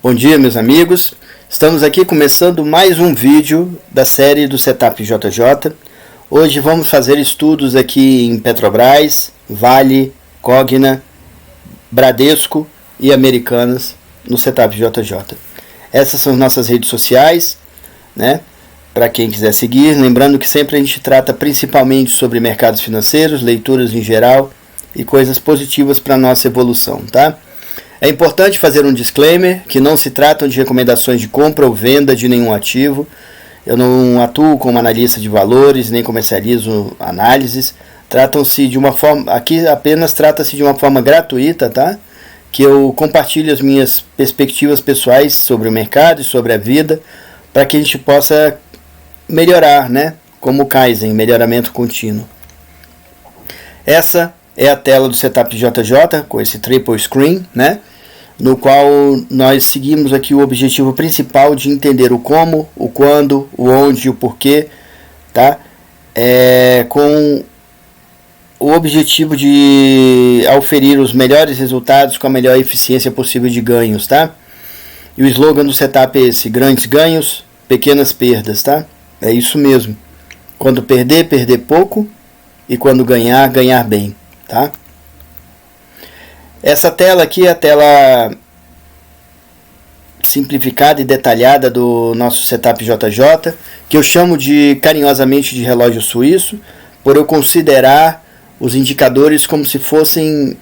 Bom dia, meus amigos. Estamos aqui começando mais um vídeo da série do Setup JJ. Hoje vamos fazer estudos aqui em Petrobras, Vale, Cogna, Bradesco e Americanas no Setup JJ. Essas são nossas redes sociais, né? Para quem quiser seguir, lembrando que sempre a gente trata principalmente sobre mercados financeiros, leituras em geral e coisas positivas para a nossa evolução, tá? É importante fazer um disclaimer que não se tratam de recomendações de compra ou venda de nenhum ativo. Eu não atuo como analista de valores, nem comercializo análises. Tratam-se de uma forma, aqui apenas trata-se de uma forma gratuita, tá? Que eu compartilho as minhas perspectivas pessoais sobre o mercado e sobre a vida, para que a gente possa melhorar, né? Como o Kaizen, melhoramento contínuo. Essa é a tela do Setup JJ com esse triple screen, né? No qual nós seguimos aqui o objetivo principal de entender o como, o quando, o onde e o porquê, tá? Com o objetivo de auferir os melhores resultados com a melhor eficiência possível de ganhos, tá? E o slogan do setup é esse: grandes ganhos, pequenas perdas, tá? É isso mesmo. Quando perder, perder pouco, e quando ganhar, ganhar bem, tá? Essa tela aqui é a tela simplificada e detalhada do nosso Setup JJ, que eu chamo carinhosamente de relógio suíço, por eu considerar os indicadores como se fossem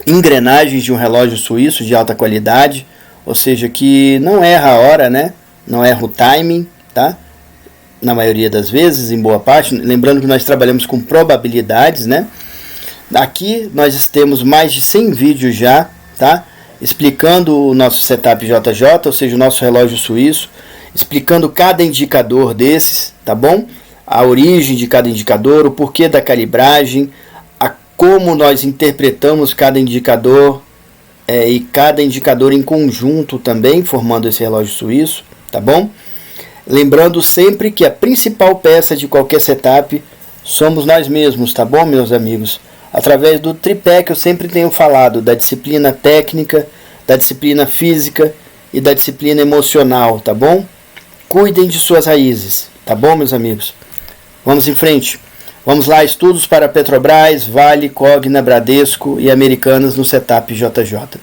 engrenagens de um relógio suíço de alta qualidade, ou seja, que não erra a hora, né? Não erra o timing, tá? Na maioria das vezes, em boa parte, lembrando que nós trabalhamos com probabilidades, né? Aqui nós temos mais de 100 vídeos já, tá? Explicando o nosso Setup JJ, ou seja, o nosso relógio suíço, explicando cada indicador desses, tá bom? A origem de cada indicador, o porquê da calibragem, como nós interpretamos cada indicador e cada indicador em conjunto também, formando esse relógio suíço, tá bom? Lembrando sempre que a principal peça de qualquer setup somos nós mesmos, tá bom, meus amigos? Através do tripé que eu sempre tenho falado, da disciplina técnica, da disciplina física e da disciplina emocional, tá bom? Cuidem de suas raízes, tá bom, meus amigos? Vamos em frente. Vamos lá, estudos para Petrobras, Vale, Cogna, Bradesco e Americanas no Setup JJ.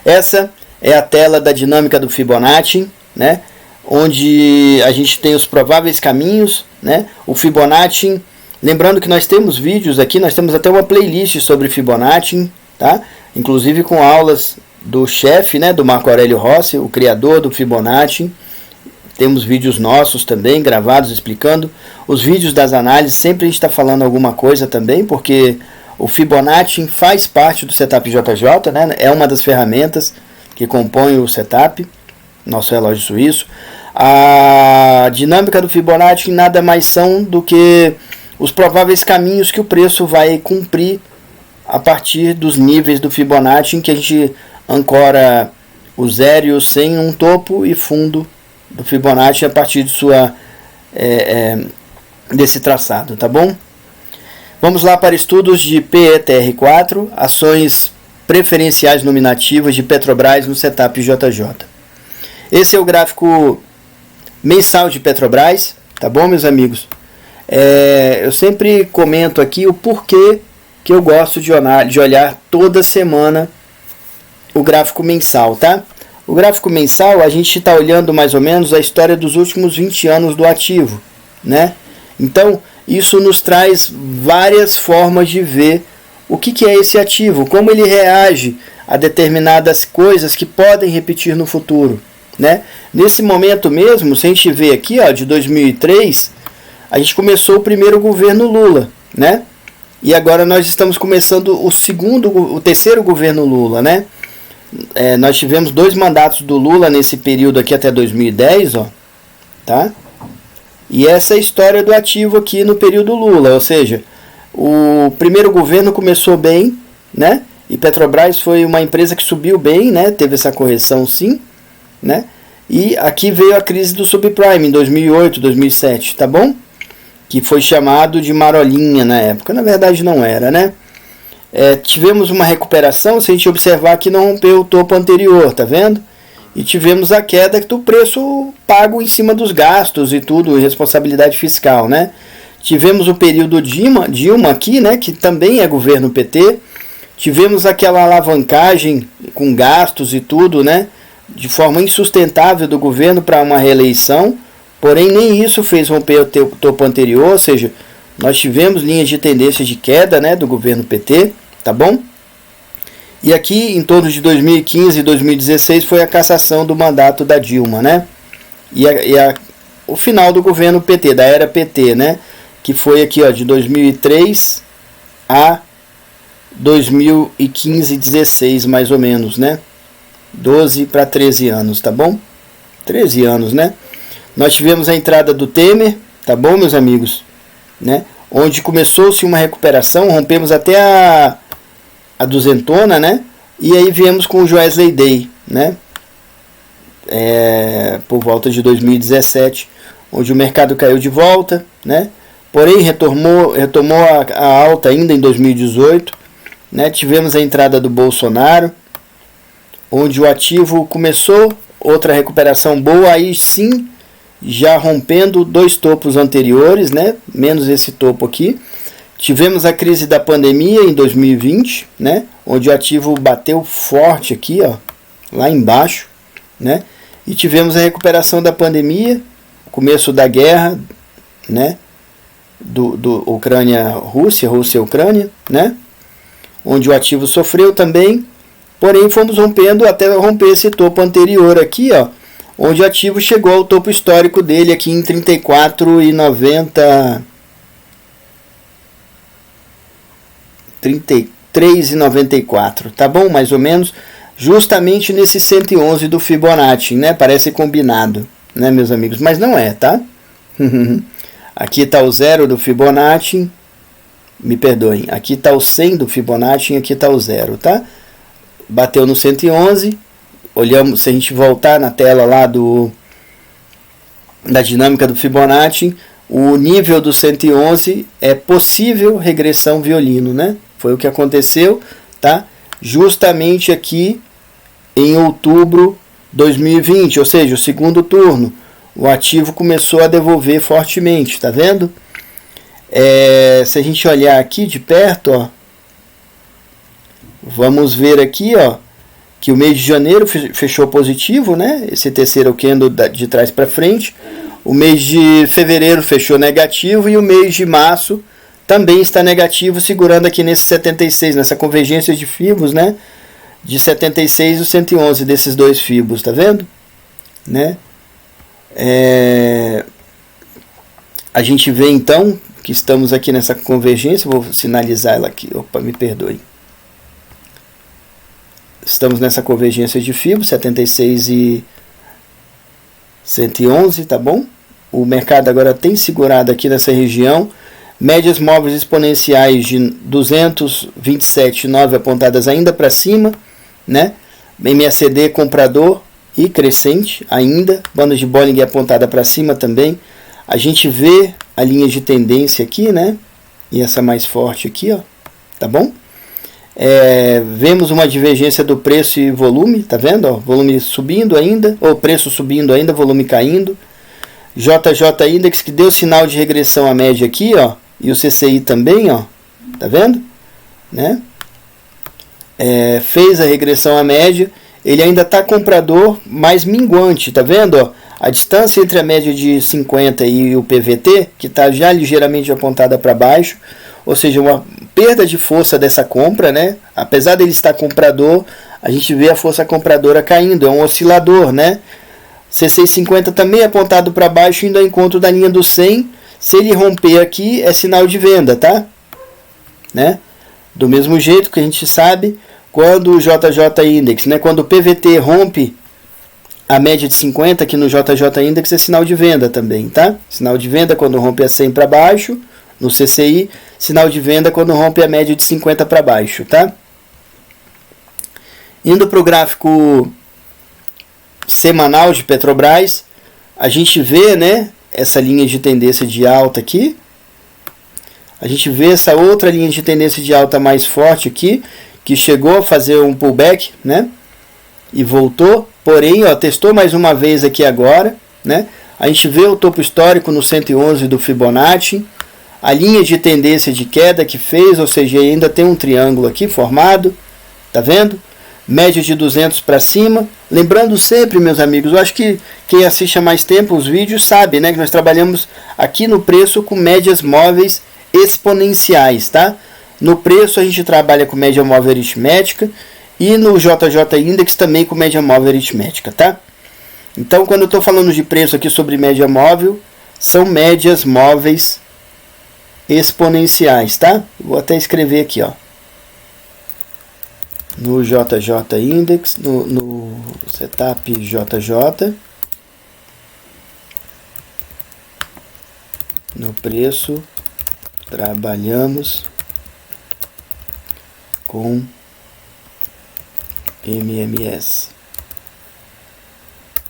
Essa é a tela da dinâmica do Fibonacci, né? Onde a gente tem os prováveis caminhos, né? O Fibonacci, lembrando que nós temos vídeos aqui, nós temos até uma playlist sobre Fibonacci, tá? Inclusive com aulas do chefe, né, do Marco Aurélio Rossi, o criador do Fibonacci. Temos vídeos nossos também gravados explicando. Os vídeos das análises, sempre a gente está falando alguma coisa também, porque o Fibonacci faz parte do Setup JJ, né? É uma das ferramentas que compõem o setup, nosso relógio suíço. A dinâmica do Fibonacci nada mais são do que os prováveis caminhos que o preço vai cumprir a partir dos níveis do Fibonacci, em que a gente ancora o 0 e o 100 em um topo e fundo do Fibonacci a partir de desse traçado, tá bom? Vamos lá para estudos de PETR4, ações preferenciais nominativas de Petrobras no Setup JJ. Esse é o gráfico mensal de Petrobras, tá bom, meus amigos? Eu sempre comento aqui o porquê que eu gosto de olhar toda semana o gráfico mensal, tá? O gráfico mensal, a gente está olhando mais ou menos a história dos últimos 20 anos do ativo, né? Então, isso nos traz várias formas de ver o que é esse ativo, como ele reage a determinadas coisas que podem repetir no futuro, né? Nesse momento mesmo, se a gente vê aqui, ó, de 2003, a gente começou o primeiro governo Lula, né? E agora nós estamos começando o terceiro governo Lula, né? Nós tivemos 2 mandatos do Lula nesse período aqui até 2010, ó, tá? E essa é a história do ativo aqui no período Lula, ou seja, o primeiro governo começou bem, né? E Petrobras foi uma empresa que subiu bem, né? Teve essa correção sim, né? E aqui veio a crise do subprime em 2008, 2007, tá bom? Que foi chamado de marolinha na época, na verdade não era, né? Tivemos uma recuperação, se a gente observar que não rompeu o topo anterior, tá vendo? e tivemos a queda do preço pago em cima dos gastos e tudo, responsabilidade fiscal, né? Tivemos o período Dilma aqui, né, que também é governo PT. Tivemos aquela alavancagem com gastos e tudo, né, de forma insustentável do governo para uma reeleição. Porém, nem isso fez romper o topo anterior, ou seja, nós tivemos linhas de tendência de queda, né, do governo PT, tá bom? E aqui, em torno de 2015 e 2016, foi a cassação do mandato da Dilma, né? O final do governo PT, da era PT, né? Que foi aqui, ó, de 2003 a 2015, 16 mais ou menos, né? 12 para 13 anos, tá bom? 13 anos, né? Nós tivemos a entrada do Temer, tá bom, meus amigos? Né? Onde começou-se uma recuperação, rompemos até a duzentona, né? E aí viemos com o Joesley Day, né? Por volta de 2017, onde o mercado caiu de volta, né? Porém retomou a alta ainda em 2018, né? Tivemos a entrada do Bolsonaro, onde o ativo começou outra recuperação boa, aí sim, já rompendo 2 topos anteriores, né? Menos esse topo aqui. Tivemos a crise da pandemia em 2020, né? Onde o ativo bateu forte aqui, ó, lá embaixo, né? E tivemos a recuperação da pandemia, começo da guerra, né? Do Ucrânia-Rússia, Rússia-Ucrânia, né? Onde o ativo sofreu também, porém fomos rompendo até romper esse topo anterior aqui, ó, onde o ativo chegou ao topo histórico dele aqui em 34,90, 33,94, tá bom? Mais ou menos, justamente nesse 111 do Fibonacci, né? Parece combinado, né, meus amigos? Mas não é, tá? Aqui está o 0 do Fibonacci, me perdoem, aqui está o 100 do Fibonacci e aqui está o 0, tá? Bateu no 111, olhamos, se a gente voltar na tela lá da dinâmica do Fibonacci, o nível do 111 é possível regressão violino, né? Foi o que aconteceu, tá? Justamente aqui em outubro de 2020, ou seja, o segundo turno. O ativo começou a devolver fortemente, tá vendo? Se a gente olhar aqui de perto, ó, vamos ver aqui, ó, que o mês de janeiro fechou positivo, né? Esse terceiro candle de trás para frente. O mês de fevereiro fechou negativo e o mês de março também está negativo, segurando aqui nesse 76, nessa convergência de fibos, né? De 76 e 111 desses dois fibos, tá vendo? Né? A gente vê então que estamos aqui nessa convergência, vou sinalizar ela aqui, opa, me perdoe. Estamos nessa convergência de fibos, 76 e 111, tá bom? O mercado agora tem segurado aqui nessa região, médias móveis exponenciais de 227,9 apontadas ainda para cima, né? MACD comprador e crescente ainda, banda de Bollinger apontada para cima também. A gente vê a linha de tendência aqui, né? E essa mais forte aqui, ó, tá bom? Vemos uma divergência do preço e volume, tá vendo? Ó, volume subindo ainda, ou preço subindo ainda, volume caindo. JJ Index que deu sinal de regressão à média aqui, ó, e o CCI também, ó, tá vendo? Né? Fez a regressão à média, ele ainda está comprador mais minguante, tá vendo? Ó? A distância entre a média de 50 e o PVT, que está já ligeiramente apontada para baixo, ou seja, uma perda de força dessa compra, né? Apesar dele estar comprador, a gente vê a força compradora caindo, é um oscilador, né? C650 também apontado para baixo, indo ao encontro da linha do 100. Se ele romper aqui, é sinal de venda, tá? Né? Do mesmo jeito que a gente sabe, quando o JJ Index, né? Quando o PVT rompe a média de 50 aqui no JJ Index, é sinal de venda também, tá? Sinal de venda quando rompe a 100 para baixo, no CCI, sinal de venda quando rompe a média de 50 para baixo, tá? Indo para o gráfico semanal de Petrobras, a gente vê, né, essa linha de tendência de alta aqui. A gente vê essa outra linha de tendência de alta mais forte aqui, que chegou a fazer um pullback, né? e voltou, porém, ó, testou mais uma vez aqui agora, né? A gente vê o topo histórico no 111 do Fibonacci, a linha de tendência de queda que fez, ou seja, ainda tem um triângulo aqui formado, tá vendo? Média de 200 para cima. Lembrando sempre, meus amigos, eu acho que quem assiste há mais tempo os vídeos sabe, né, que nós trabalhamos aqui no preço com médias móveis exponenciais, tá? No preço a gente trabalha com média móvel aritmética e no JJ Index também com média móvel aritmética, tá? Então, quando eu estou falando de preço aqui sobre média móvel, são médias móveis exponenciais, tá? Vou até escrever aqui, ó. No JJ Index, no Setup JJ, no preço, trabalhamos com MMS,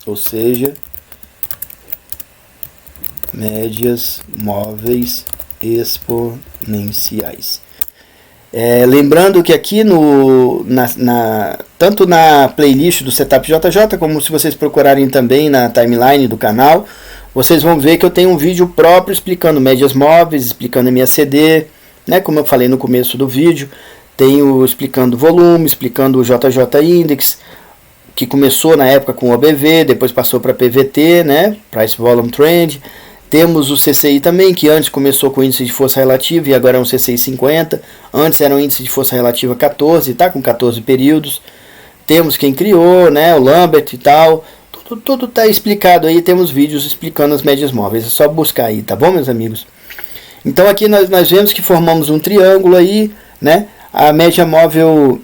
ou seja, médias móveis exponenciais. Lembrando que aqui tanto na playlist do Setup JJ, como se vocês procurarem também na timeline do canal, vocês vão ver que eu tenho um vídeo próprio explicando médias móveis, explicando MACD, né, como eu falei no começo do vídeo. Tenho explicando volume, explicando o JJ Index, que começou na época com o OBV, depois passou para PVT, né, Price Volume Trend. Temos o CCI também, que antes começou com índice de força relativa e agora é um CCI 50. Antes era um índice de força relativa 14, tá com 14 períodos. Temos quem criou, né, o Lambert e tal. Tudo tá explicado aí, temos vídeos explicando as médias móveis. É só buscar aí, tá bom, meus amigos? Então aqui nós vemos que formamos um triângulo aí, né? A média móvel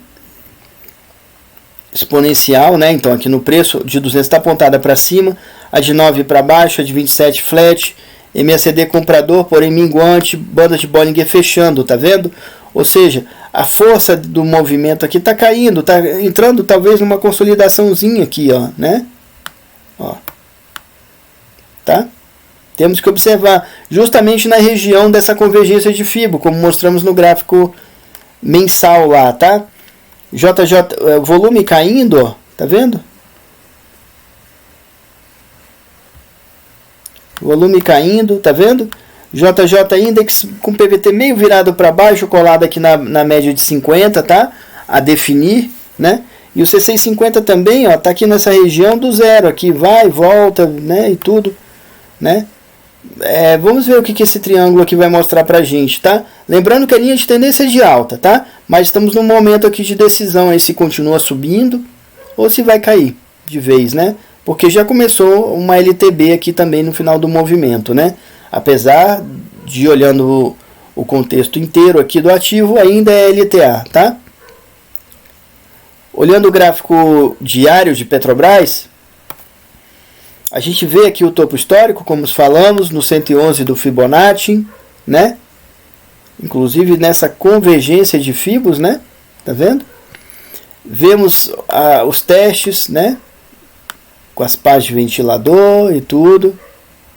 exponencial, né? Então aqui no preço de 200 está apontada para cima, a de 9 para baixo, a de 27 flat, MACD comprador, porém minguante, banda de Bollinger fechando, tá vendo? Ou seja, a força do movimento aqui está caindo, está entrando talvez numa consolidaçãozinha aqui, ó, né? Ó. Tá? Temos que observar justamente na região dessa convergência de Fibo, como mostramos no gráfico mensal lá, tá? Volume caindo, ó, tá vendo? Volume caindo, tá vendo? JJ Index com PVT meio virado para baixo, colado aqui na média de 50, tá? A definir, né? E o C6 50 também, ó, tá aqui nessa região do zero, aqui vai, volta, né? E tudo, né? Vamos ver o que esse triângulo aqui vai mostrar pra gente, tá? Lembrando que a linha de tendência é de alta, tá? Mas estamos num momento aqui de decisão aí se continua subindo ou se vai cair de vez, né? Porque já começou uma LTB aqui também no final do movimento, né? Apesar de, olhando o contexto inteiro aqui do ativo, ainda é LTA, tá? Olhando o gráfico diário de Petrobras, a gente vê aqui o topo histórico, como falamos, no 111 do Fibonacci, né? Inclusive nessa convergência de fibos, né? Tá vendo? Vemos os testes, né? Com as pás de ventilador e tudo,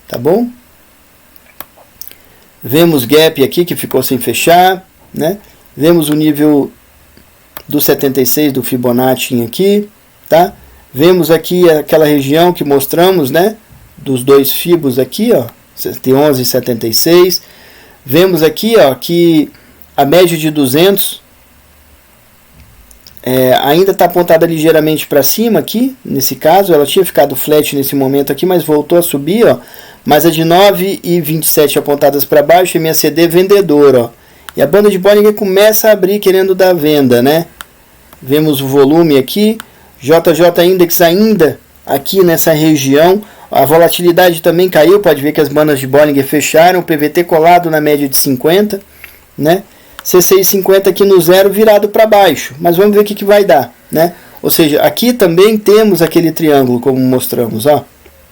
tá bom? Vemos gap aqui que ficou sem fechar, né? Vemos o nível do 76 do Fibonacci aqui, tá? Vemos aqui aquela região que mostramos, né? Dos dois fibos aqui, ó, 111 e 76. Vemos aqui, ó, que a média de 200 ainda está apontada ligeiramente para cima aqui, nesse caso. Ela tinha ficado flat nesse momento aqui, mas voltou a subir, ó. Mas a de 9 e 27 apontadas para baixo, MACD vendedor, ó. E a banda de Bollinger começa a abrir querendo dar venda, né? Vemos o volume aqui. JJ Index ainda aqui nessa região, a volatilidade também caiu, pode ver que as bandas de Bollinger fecharam, PVT colado na média de 50, né? C6 50 aqui no zero virado para baixo, mas vamos ver o que vai dar, né? Ou seja, aqui também temos aquele triângulo como mostramos, ó,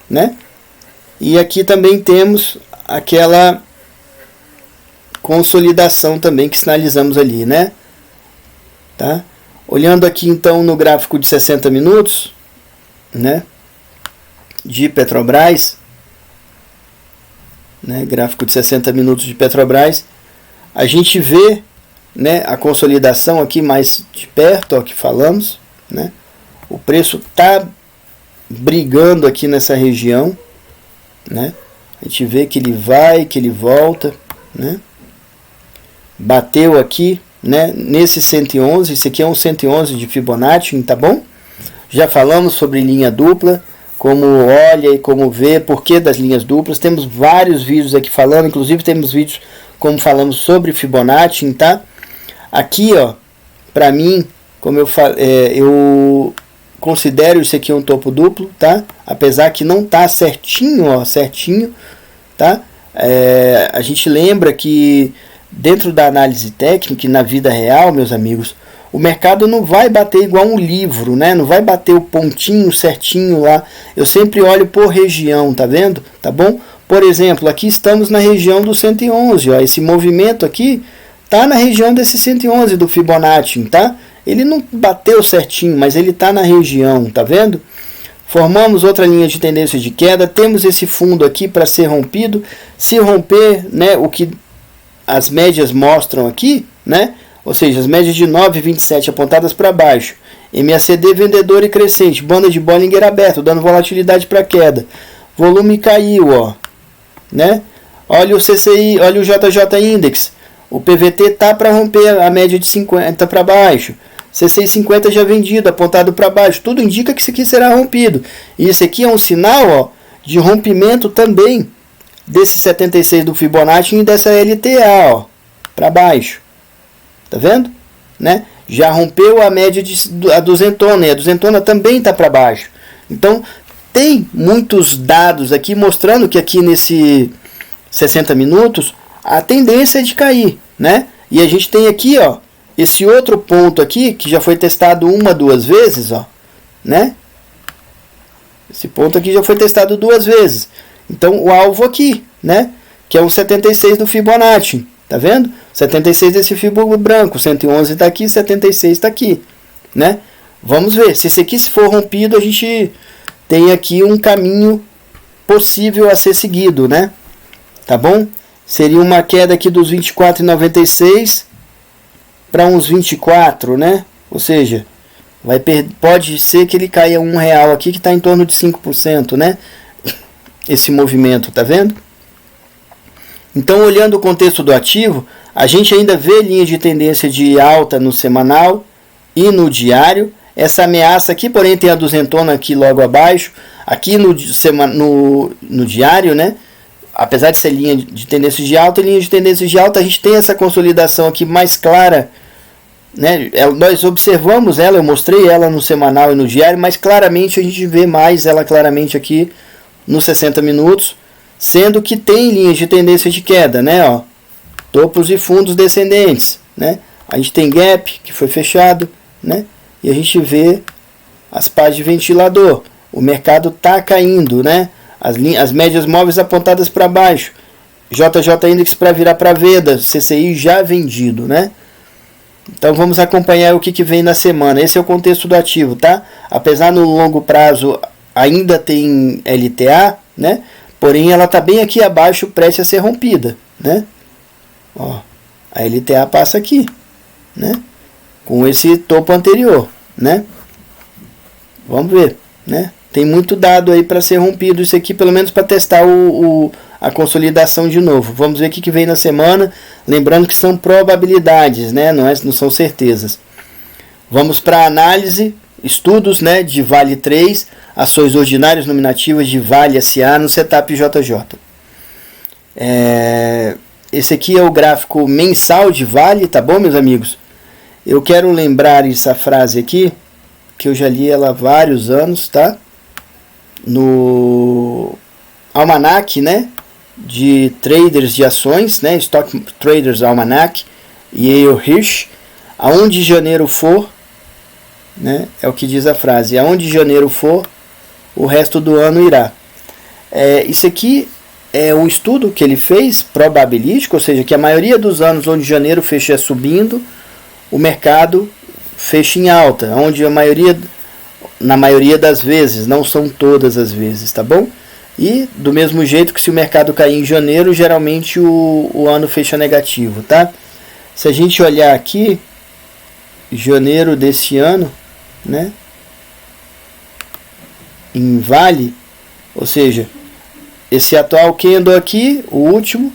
né? E aqui também temos aquela consolidação também que sinalizamos ali, né? Tá? Olhando aqui então no gráfico de 60 minutos, né, de Petrobras, né, gráfico de 60 minutos de Petrobras, a gente vê, né, a consolidação aqui mais de perto, ó, que falamos, né, O preço tá brigando aqui nessa região, né? A gente vê que ele vai, que ele volta, né? Bateu aqui, né? Nesse 111, esse aqui é um 111 de Fibonacci, tá bom? Já falamos sobre linha dupla, como olha e como vê, porquê das linhas duplas. Temos vários vídeos aqui falando, inclusive temos vídeos como falamos sobre Fibonacci, tá? Aqui, ó, pra mim, como eu falei, eu considero isso aqui um topo duplo, tá? Apesar que não tá certinho, ó, certinho, tá? A gente lembra que dentro da análise técnica e na vida real, meus amigos, o mercado não vai bater igual um livro, né? Não vai bater o pontinho certinho lá. Eu sempre olho por região, tá vendo? Tá bom? Por exemplo, aqui estamos na região do 111, ó. Esse movimento aqui tá na região desse 111 do Fibonacci, tá? Ele não bateu certinho, mas ele tá na região, tá vendo? Formamos outra linha de tendência de queda, temos esse fundo aqui para ser rompido. Se romper, né, o que as médias mostram aqui, né? Ou seja, as médias de 9,27 apontadas para baixo. MACD vendedor e crescente. Banda de Bollinger aberto, dando volatilidade para queda. Volume caiu, ó, né? Olha o CCI, olha o JJ Index. O PVT tá para romper a média de 50 para baixo. CCI 50 já vendido, apontado para baixo. Tudo indica que isso aqui será rompido. E isso aqui é um sinal, ó, de rompimento também desse 76 do Fibonacci e dessa LTA, ó, para baixo. Tá vendo? Né? Já rompeu a média a duzentona, e a duzentona também está para baixo. Então, tem muitos dados aqui mostrando que aqui nesse 60 minutos a tendência é de cair, né? E a gente tem aqui, ó, esse outro ponto aqui que já foi testado uma, duas vezes, ó, né? Esse ponto aqui já foi testado duas vezes. Então, o alvo aqui, né? Que é o 76 do Fibonacci. Tá vendo? 76 desse fibro branco, 111 está aqui, 76 está aqui, né? Vamos ver, se esse aqui for rompido, a gente tem aqui um caminho possível a ser seguido, né? Tá bom? Seria uma queda aqui dos 24,96 para uns 24, né? Ou seja, pode ser que ele caia R$1 aqui, que está em torno de 5%, né? Esse movimento, tá vendo? Então, olhando o contexto do ativo, a gente ainda vê linha de tendência de alta no semanal e no diário. Essa ameaça aqui, porém, tem a duzentona aqui logo abaixo. Aqui no diário, né? Apesar de ser linha de tendência de alta, linha de tendência de alta, a gente tem essa consolidação aqui mais clara, né? Nós observamos ela, eu mostrei ela no semanal e no diário, mas claramente a gente vê mais ela claramente aqui nos 60 minutos. Sendo que tem linhas de tendência de queda, né? Ó, topos e fundos descendentes, né? A gente tem gap que foi fechado, né? E a gente vê as pás de ventilador. O mercado tá caindo, né? As médias móveis apontadas para baixo. JJ Index para virar para venda, CCI já vendido, né? Então vamos acompanhar o que vem na semana. Esse é o contexto do ativo, tá? Apesar no longo prazo ainda tem LTA, né? Porém, ela está bem aqui abaixo, prestes a ser rompida, né? Ó, a LTA passa aqui, né? Com esse topo anterior, né? Vamos ver, né? Tem muito dado aí para ser rompido isso aqui, pelo menos para testar a consolidação de novo. Vamos ver o que vem na semana. Lembrando que são probabilidades, né? Não são certezas. Vamos para a análise, estudos, né, de Vale 3, ações ordinárias nominativas de Vale SA no setup JJ. Esse aqui é o gráfico mensal de Vale, tá bom, meus amigos? Eu quero lembrar essa frase aqui, que eu já li ela há vários anos, tá? No Almanac, né, de traders de ações, né, Stock Traders Almanac, Yale Hirsch, aonde janeiro for, né, é o que diz a frase, aonde janeiro for, o resto do ano irá. Isso aqui é um estudo que ele fez, probabilístico, ou seja, que a maioria dos anos onde janeiro fecha subindo, o mercado fecha em alta, onde na maioria das vezes, não são todas as vezes, tá bom? E do mesmo jeito que se o mercado cair em janeiro, geralmente o ano fecha negativo, tá? Se a gente olhar aqui, janeiro desse ano, né? em Vale, ou seja, esse atual candle aqui, o último,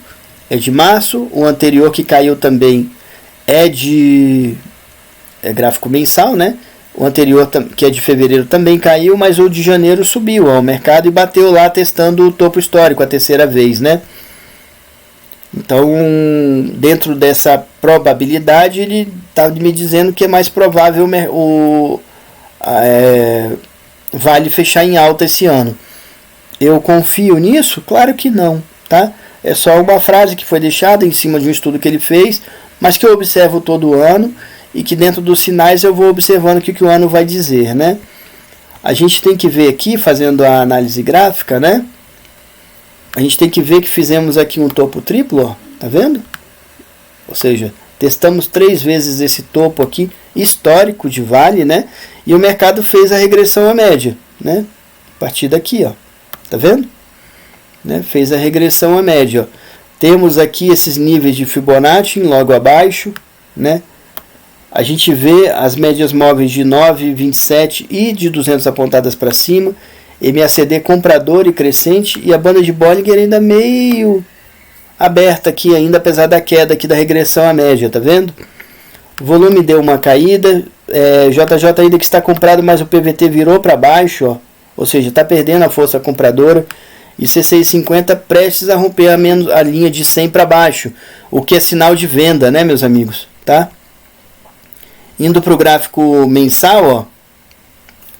é de março, o anterior que caiu também é gráfico mensal, né? O anterior, que é de fevereiro, também caiu, mas o de janeiro subiu ao mercado e bateu lá testando o topo histórico a terceira vez, né? Então, dentro dessa probabilidade, ele está me dizendo que é mais provável Vale fechar em alta esse ano. Eu confio nisso? Claro que não, tá? É só uma frase que foi deixada em cima de um estudo que ele fez, mas que eu observo todo ano e que dentro dos sinais eu vou observando o que o ano vai dizer, né? A gente tem que ver aqui, fazendo a análise gráfica, né? A gente tem que ver que fizemos aqui um topo triplo, ó, tá vendo? Ou seja, testamos 3 vezes esse topo aqui, histórico de Vale, né? E o mercado fez a regressão à média, né? A partir daqui, ó, tá vendo? Né? Fez a regressão à média, ó. Temos aqui esses níveis de Fibonacci logo abaixo, né? A gente vê as médias móveis de 9, 27 e de 200 apontadas para cima, MACD comprador e crescente, e a banda de Bollinger ainda meio aberta aqui ainda, apesar da queda aqui da regressão à média, tá vendo? O volume deu uma caída, JJ ainda que está comprado, mas o PVT virou para baixo, ó, ou seja, está perdendo a força compradora, e C650 prestes a romper a linha de 100 para baixo, o que é sinal de venda, né, meus amigos, tá? Indo para o gráfico mensal, ó,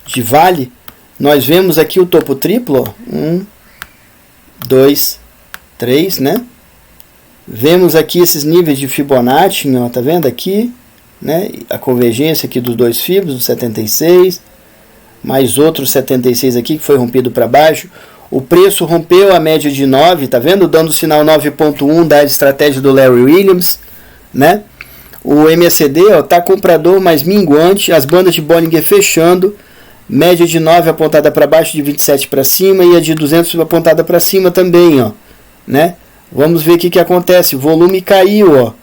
de Vale, nós vemos aqui o topo triplo, ó, 1, 2, 3, né? Vemos aqui esses níveis de Fibonacci, ó, tá vendo aqui, né? A convergência aqui dos dois fibos, do 76, mais outro 76 aqui que foi rompido para baixo. O preço rompeu a média de 9, tá vendo? Dando o sinal 9.1 da estratégia do Larry Williams, né? O MACD, ó, tá comprador, mas minguante, as bandas de Bollinger fechando, média de 9 apontada para baixo, de 27 para cima, e a de 200 apontada para cima também, ó, né? Vamos ver o que acontece. O volume caiu, ó.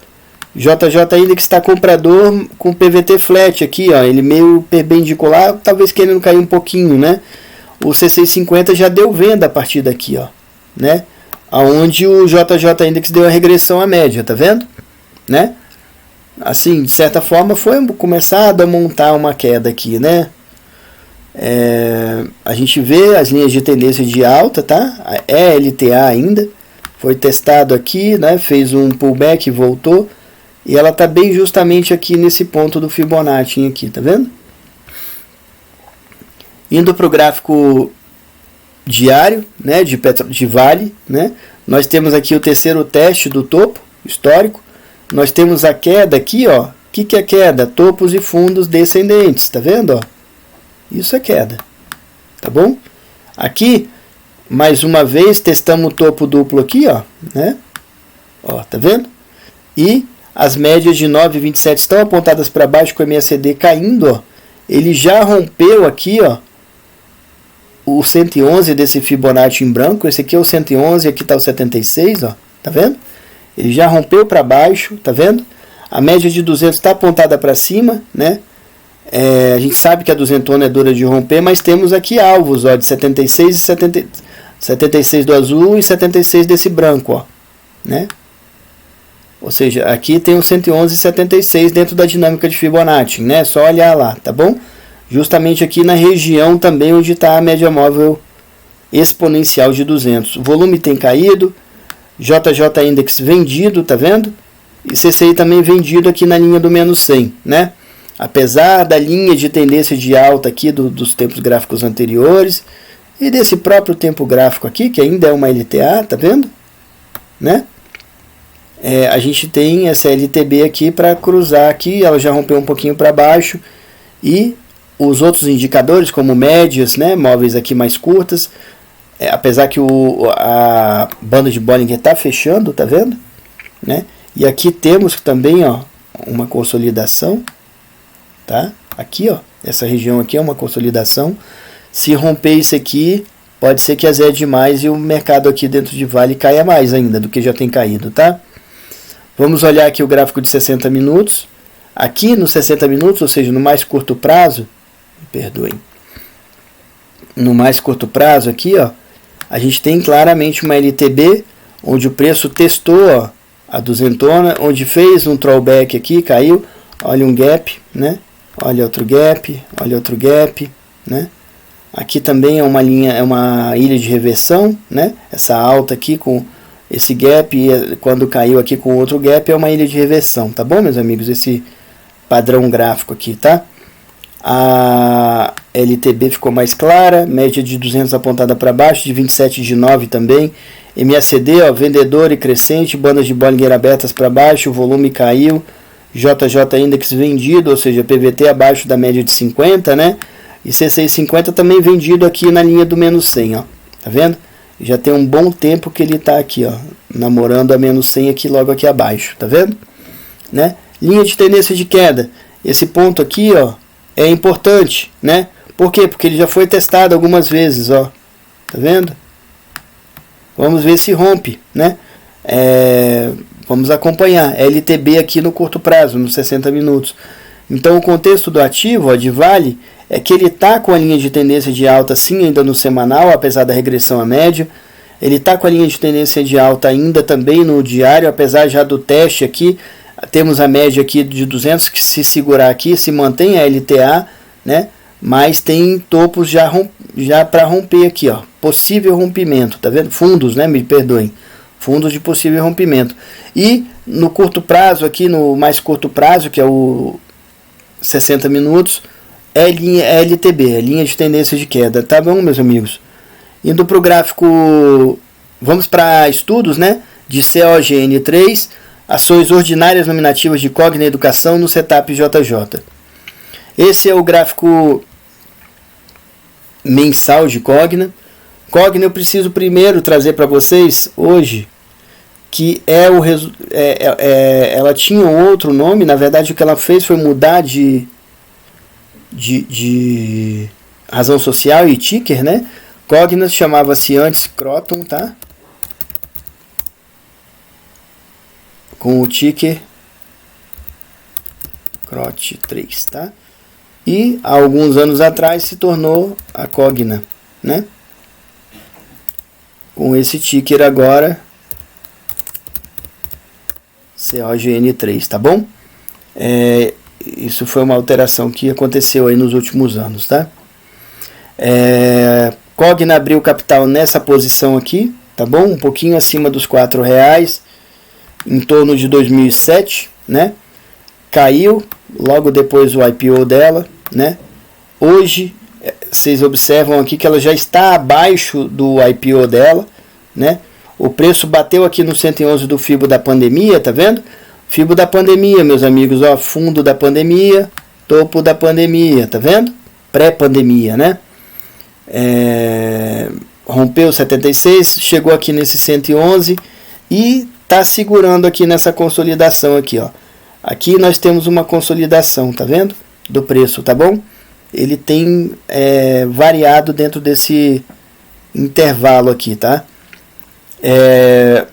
JJ ainda que está comprador com PVT flat aqui, ó, ele meio perpendicular, talvez querendo cair um pouquinho, né? O C650 já deu venda a partir daqui, ó, né? Aonde o JJ Index deu a regressão à média, tá vendo? Né? Assim, de certa forma, foi começado a montar uma queda aqui, né? A gente vê as linhas de tendência de alta, tá? A ELTA ainda foi testado aqui, né? Fez um pullback e voltou, e ela tá bem justamente aqui nesse ponto do Fibonacci aqui, tá vendo? Indo para o gráfico diário, né, de Vale, né, nós temos aqui o terceiro teste do topo histórico. Nós temos a queda aqui, ó. O que é queda? Topos e fundos descendentes, tá vendo? Ó? Isso é queda, tá bom? Aqui, mais uma vez, testamos o topo duplo aqui, ó, né? Ó, tá vendo? E as médias de 9 e 27 estão apontadas para baixo com o MACD caindo, ó. Ele já rompeu aqui, ó, o 111 desse Fibonacci em branco. Esse aqui é o 111, aqui está o 76, ó, tá vendo? Ele já rompeu para baixo, tá vendo? A média de 200 está apontada para cima, né? A gente sabe que a 200 é dura de romper, mas temos aqui alvos, ó, de 76 e 76 do azul e 76 desse branco, ó, né? Ou seja, aqui tem o 111 e 76 dentro da dinâmica de Fibonacci, né? Só olhar lá, tá bom? Justamente aqui na região também onde está a média móvel exponencial de 200. O volume tem caído, JJ Index vendido, tá vendo? E CCI também vendido aqui na linha do menos 100, né? Apesar da linha de tendência de alta aqui dos tempos gráficos anteriores e desse próprio tempo gráfico aqui, que ainda é uma LTA, tá vendo? Né? A gente tem essa LTB aqui para cruzar aqui, ela já rompeu um pouquinho para baixo, e os outros indicadores, como médias, né, móveis aqui mais curtas, apesar que a banda de Bollinger está fechando, tá vendo? Né? E aqui temos também, ó, uma consolidação, tá? Aqui, ó, essa região aqui é uma consolidação. Se romper isso aqui, pode ser que azede demais e o mercado aqui dentro de Vale caia mais ainda do que já tem caído, tá? Vamos olhar aqui o gráfico de 60 minutos. Aqui nos 60 minutos, ou seja, no mais curto prazo, me perdoem, no mais curto prazo aqui, ó, a gente tem claramente uma LTB, onde o preço testou, ó, a duzentona, onde fez um throwback aqui, caiu, olha um gap, né? Olha outro gap, né? Aqui também é uma linha, é uma ilha de reversão, né? Essa alta aqui com esse gap, e quando caiu aqui com outro gap, é uma ilha de reversão, tá bom, meus amigos? Esse padrão gráfico aqui, tá? A LTB ficou mais clara, média de 200 apontada para baixo, de 27 de 9 também. MACD, ó, vendedor e crescente, bandas de Bollinger abertas para baixo, o volume caiu. JJ Index vendido, ou seja, PVT abaixo da média de 50, né? E CCI 50 também vendido aqui na linha do menos 100, ó. Tá vendo? Já tem um bom tempo que ele tá aqui, ó, namorando a menos 100 aqui logo aqui abaixo, tá vendo? Né? Linha de tendência de queda. Esse ponto aqui, ó, é importante, né? Por quê? Porque ele já foi testado algumas vezes, ó. Tá vendo? Vamos ver se rompe, né? Vamos acompanhar. LTB aqui no curto prazo, nos 60 minutos. Então o contexto do ativo, ó, de Vale, é que ele está com a linha de tendência de alta sim ainda no semanal, apesar da regressão à média. Ele está com a linha de tendência de alta ainda também no diário, apesar já do teste aqui. Temos a média aqui de 200 que se segurar aqui, se mantém a LTA, né? Mas tem topos já para romper aqui, ó. Possível rompimento, tá vendo? Fundos, né? Me perdoem. Fundos de possível rompimento. E no curto prazo aqui, no mais curto prazo, que é o 60 minutos, é LTB, é linha de tendência de queda, tá bom, meus amigos? Indo para o gráfico, vamos para estudos, né? De COGN3, ações ordinárias nominativas de Cogna Educação no setup JJ. Esse é o gráfico mensal de Cogna. Cogna eu preciso primeiro trazer para vocês hoje que ela tinha um outro nome. Na verdade o que ela fez foi mudar de razão social e ticker, né? Cogna chamava-se antes Croton, tá? Com o ticker CROT3, tá? E há alguns anos atrás se tornou a Cogna, né? Com esse ticker agora COGN3, tá bom? Isso foi uma alteração que aconteceu aí nos últimos anos, tá? Cogna abriu capital nessa posição aqui, tá bom? Um pouquinho acima dos R$4, em torno de 2007, né? Caiu logo depois do IPO dela, né? Hoje vocês observam aqui que ela já está abaixo do IPO dela, né? O preço bateu aqui no 111 do FIBO da pandemia, tá vendo? FIBO da pandemia, meus amigos, ó, fundo da pandemia, topo da pandemia, tá vendo? Pré-pandemia, né? Rompeu 76, chegou aqui nesse 111 e tá segurando aqui nessa consolidação aqui, ó. Aqui nós temos uma consolidação, tá vendo? Do preço, tá bom? Ele tem variado dentro desse intervalo aqui, tá?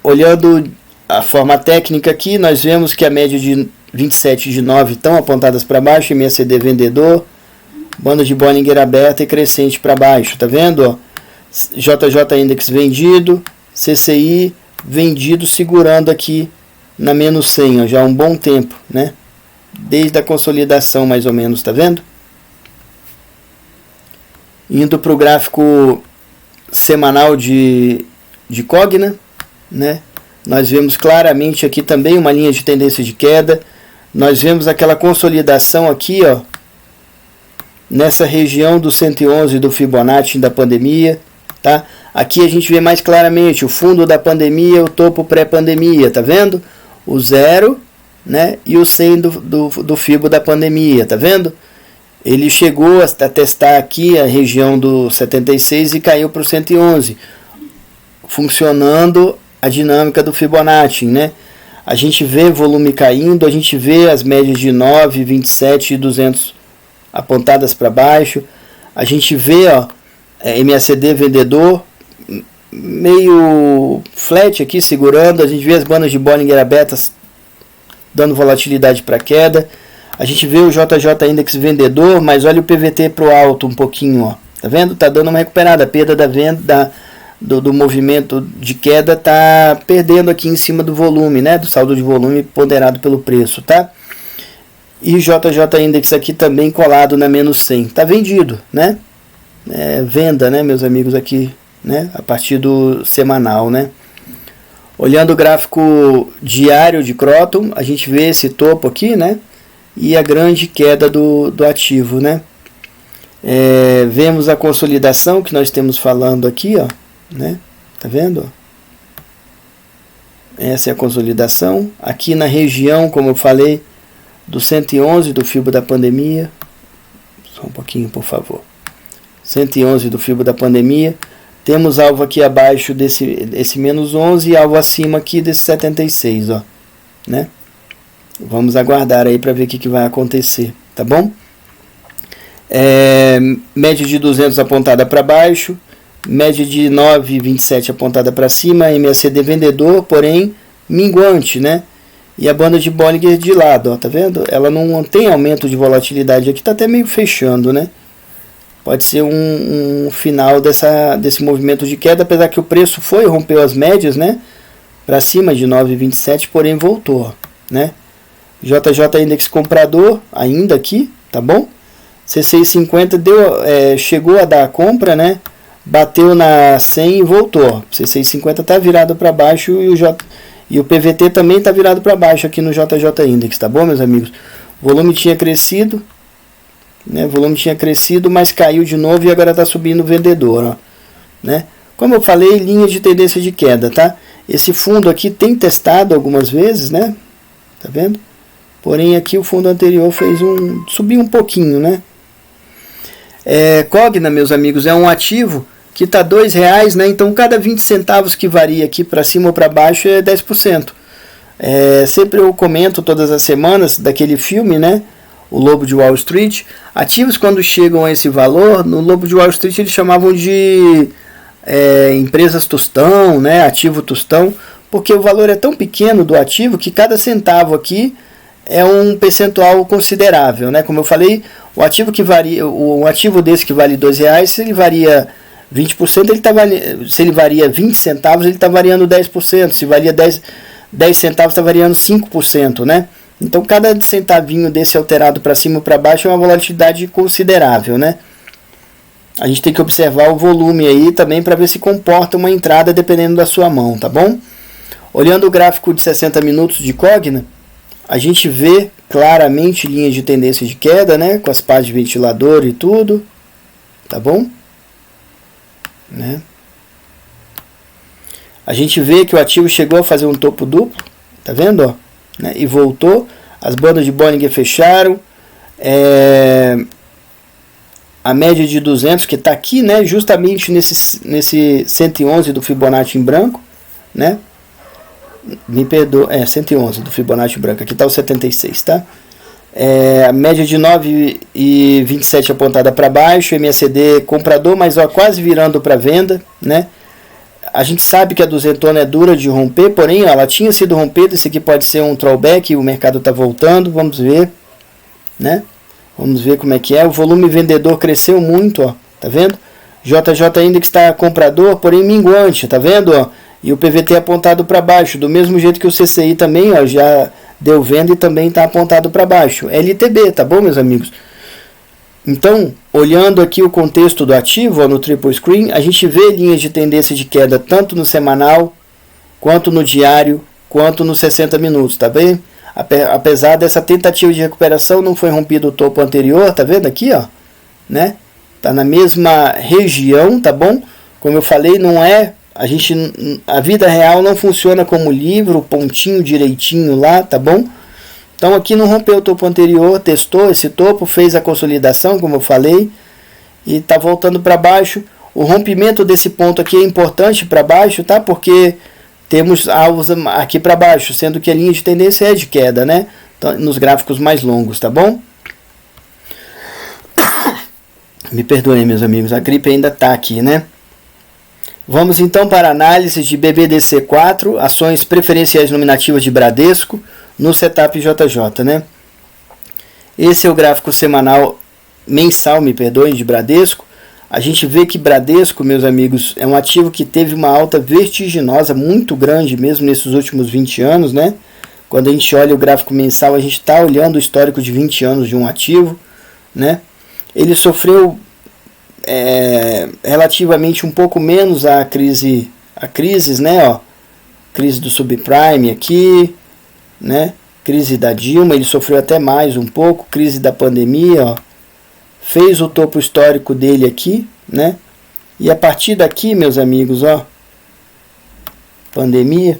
Olhando a forma técnica aqui, nós vemos que a média de 27 de 9 estão apontadas para baixo, MACD vendedor, banda de Bollinger aberta e crescente para baixo, tá vendo? Ó? JJ Index vendido, CCI vendido, segurando aqui na menos 100, ó, já há um bom tempo, né? Desde a consolidação mais ou menos, tá vendo? Indo para o gráfico semanal de Cogna, né? Nós vemos claramente aqui também uma linha de tendência de queda. Nós vemos aquela consolidação aqui, ó, nessa região do 111 do Fibonacci da pandemia, tá? Aqui a gente vê mais claramente o fundo da pandemia, o topo pré-pandemia, tá vendo? O 0, né? E o 100 do Fibo da pandemia, tá vendo? Ele chegou a testar aqui a região do 76 e caiu para o 111, funcionando a dinâmica do Fibonacci, né? A gente vê volume caindo, a gente vê as médias de 9, 27 e 200 apontadas para baixo. A gente vê, ó, MACD vendedor meio flat aqui segurando. A gente vê as bandas de Bollinger abertas dando volatilidade para queda. A gente vê o JJ Index vendedor, mas olha o PVT para o alto um pouquinho, ó, Tá vendo? Tá dando uma recuperada. A perda da venda do movimento de queda tá perdendo aqui em cima do volume, né? Do saldo de volume ponderado pelo preço, tá? E o JJ Index aqui também colado na menos 100. Tá vendido, né? Venda, né, meus amigos, aqui, né? A partir do semanal, né? Olhando o gráfico diário de Croton, a gente vê esse topo aqui, né? E a grande queda do ativo, né? Vemos a consolidação que nós temos falando aqui, ó, né? Tá vendo? Essa é a consolidação. Aqui na região, como eu falei, do 111 do FIBO da pandemia. Só um pouquinho, por favor. 111 do FIBO da pandemia. Temos alvo aqui abaixo desse menos 11 e alvo acima aqui desse 76, ó, né? Vamos aguardar aí para ver o que vai acontecer, tá bom? Média de 200 apontada para baixo, média de 9,27 apontada para cima, MACD vendedor, porém minguante, né? E a banda de Bollinger de lado, ó, tá vendo? Ela não tem aumento de volatilidade aqui, tá até meio fechando, né? Pode ser um final desse movimento de queda, apesar que o preço rompeu as médias, né? Para cima de 9,27, porém voltou, né? JJ Index comprador, ainda aqui, tá bom? C650 chegou a dar a compra, né? Bateu na 100 e voltou. C650 tá virado para baixo e o PVT também tá virado para baixo aqui no JJ Index, tá bom, meus amigos? O volume tinha crescido, né? O volume tinha crescido, mas caiu de novo e agora está subindo o vendedor, ó, né? Como eu falei, linha de tendência de queda, tá? Esse fundo aqui tem testado algumas vezes, né? Tá vendo? Porém aqui o fundo anterior subiu um pouquinho, né? Cogna, meus amigos, é um ativo que está R$2, né? Então cada 20 centavos que varia aqui para cima ou para baixo é 10%. Sempre eu comento todas as semanas daquele filme, né? O Lobo de Wall Street. Ativos, quando chegam a esse valor, no Lobo de Wall Street eles chamavam de empresas tostão, né? Ativo tostão, porque o valor é tão pequeno do ativo que cada centavo aqui é um percentual considerável, né? Como eu falei, o ativo desse que vale R$2, se ele varia 20%, se ele varia 20 centavos, ele está variando 10%. Se varia 10 centavos, está variando 5%, né? Então, cada centavinho desse alterado para cima ou para baixo é uma volatilidade considerável, né? A gente tem que observar o volume aí também para ver se comporta uma entrada dependendo da sua mão, tá bom? Olhando o gráfico de 60 minutos de Cogna, a gente vê claramente linhas de tendência de queda, né? Com as partes de ventilador e tudo, tá bom? Né? A gente vê que o ativo chegou a fazer um topo duplo, tá vendo, ó? Né? E voltou, as bandas de Bollinger fecharam, a média de 200 que está aqui, né? Justamente nesse 111 do Fibonacci em branco, né? Me perdoa, 111 do Fibonacci branco, aqui está o 76, tá? A média de 9,27 apontada para baixo, MACD comprador, mas ó, quase virando para venda, né? A gente sabe que a duzentona é dura de romper, porém ó, ela tinha sido rompida, isso aqui pode ser um throwback, o mercado está voltando, vamos ver, né? Vamos ver como é que é, o volume vendedor cresceu muito, ó, tá vendo? JJ Index está comprador, porém minguante, tá vendo, ó? E o PVT apontado para baixo, do mesmo jeito que o CCI também, ó, já deu venda e também está apontado para baixo. LTB, tá bom, meus amigos? Então, olhando aqui o contexto do ativo, ó, no triple screen, a gente vê linhas de tendência de queda tanto no semanal, quanto no diário, quanto nos 60 minutos, tá bem? Apesar dessa tentativa de recuperação, não foi rompido o topo anterior, tá vendo aqui, ó, né? Tá na mesma região, tá bom? Como eu falei, não é a vida real não funciona como livro, pontinho direitinho lá, tá bom? Então aqui não rompeu o topo anterior, testou esse topo, fez a consolidação, como eu falei, e tá voltando para baixo. O rompimento desse ponto aqui é importante para baixo, tá? Porque temos alvos aqui para baixo, sendo que a linha de tendência é de queda, né? Então, nos gráficos mais longos, tá bom? Me perdoem, meus amigos, a gripe ainda tá aqui, né? Vamos então para a análise de BBDC4, ações preferenciais nominativas de Bradesco, no setup JJ, né? Esse é o gráfico mensal, me perdoem, de Bradesco. A gente vê que Bradesco, meus amigos, é um ativo que teve uma alta vertiginosa, muito grande mesmo nesses últimos 20 anos, né? Quando a gente olha o gráfico mensal, a gente está olhando o histórico de 20 anos de um ativo, né? Ele sofreu relativamente um pouco menos a crises, né? Ó, crise do subprime aqui, né? Crise da Dilma, ele sofreu até mais um pouco, crise da pandemia, ó. Fez o topo histórico dele aqui, né? E a partir daqui, meus amigos, ó, pandemia,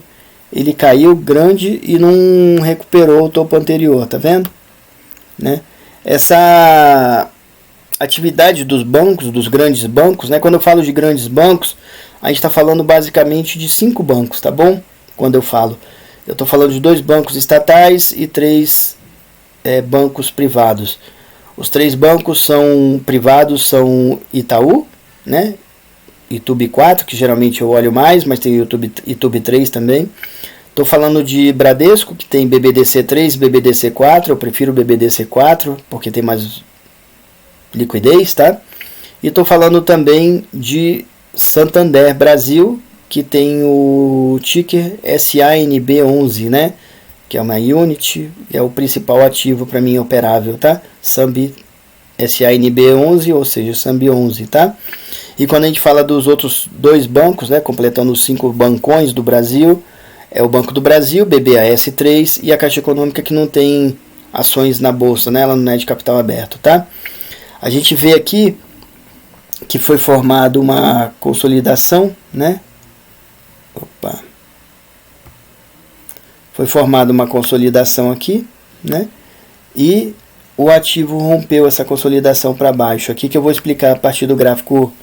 ele caiu grande e não recuperou o topo anterior, tá vendo? Né? Essa atividade dos bancos, dos grandes bancos, né? Quando eu falo de grandes bancos, a gente está falando basicamente de 5 bancos, tá bom? Quando eu estou falando de 2 bancos estatais e 3 bancos privados. Os 3 bancos são privados, são Itaú, né? YouTube 4, que geralmente eu olho mais, mas tem YouTube 3 também. Estou falando de Bradesco, que tem BBDC 3 e BBDC 4. Eu prefiro BBDC 4, porque tem mais liquidez, tá? E estou falando também de Santander Brasil, que tem o ticker SANB11, né? Que é uma unit, é o principal ativo para mim operável, tá? SANB11, ou seja, SANB11, tá? E quando a gente fala dos outros 2 bancos, né, completando os 5 bancões do Brasil, é o Banco do Brasil, BBAS3 e a Caixa Econômica, que não tem ações na bolsa, né? Ela não é de capital aberto, tá? A gente vê aqui que foi formada uma consolidação, né? Opa. Foi formada uma consolidação aqui, né? E o ativo rompeu essa consolidação para baixo. Aqui que eu vou explicar a partir do gráfico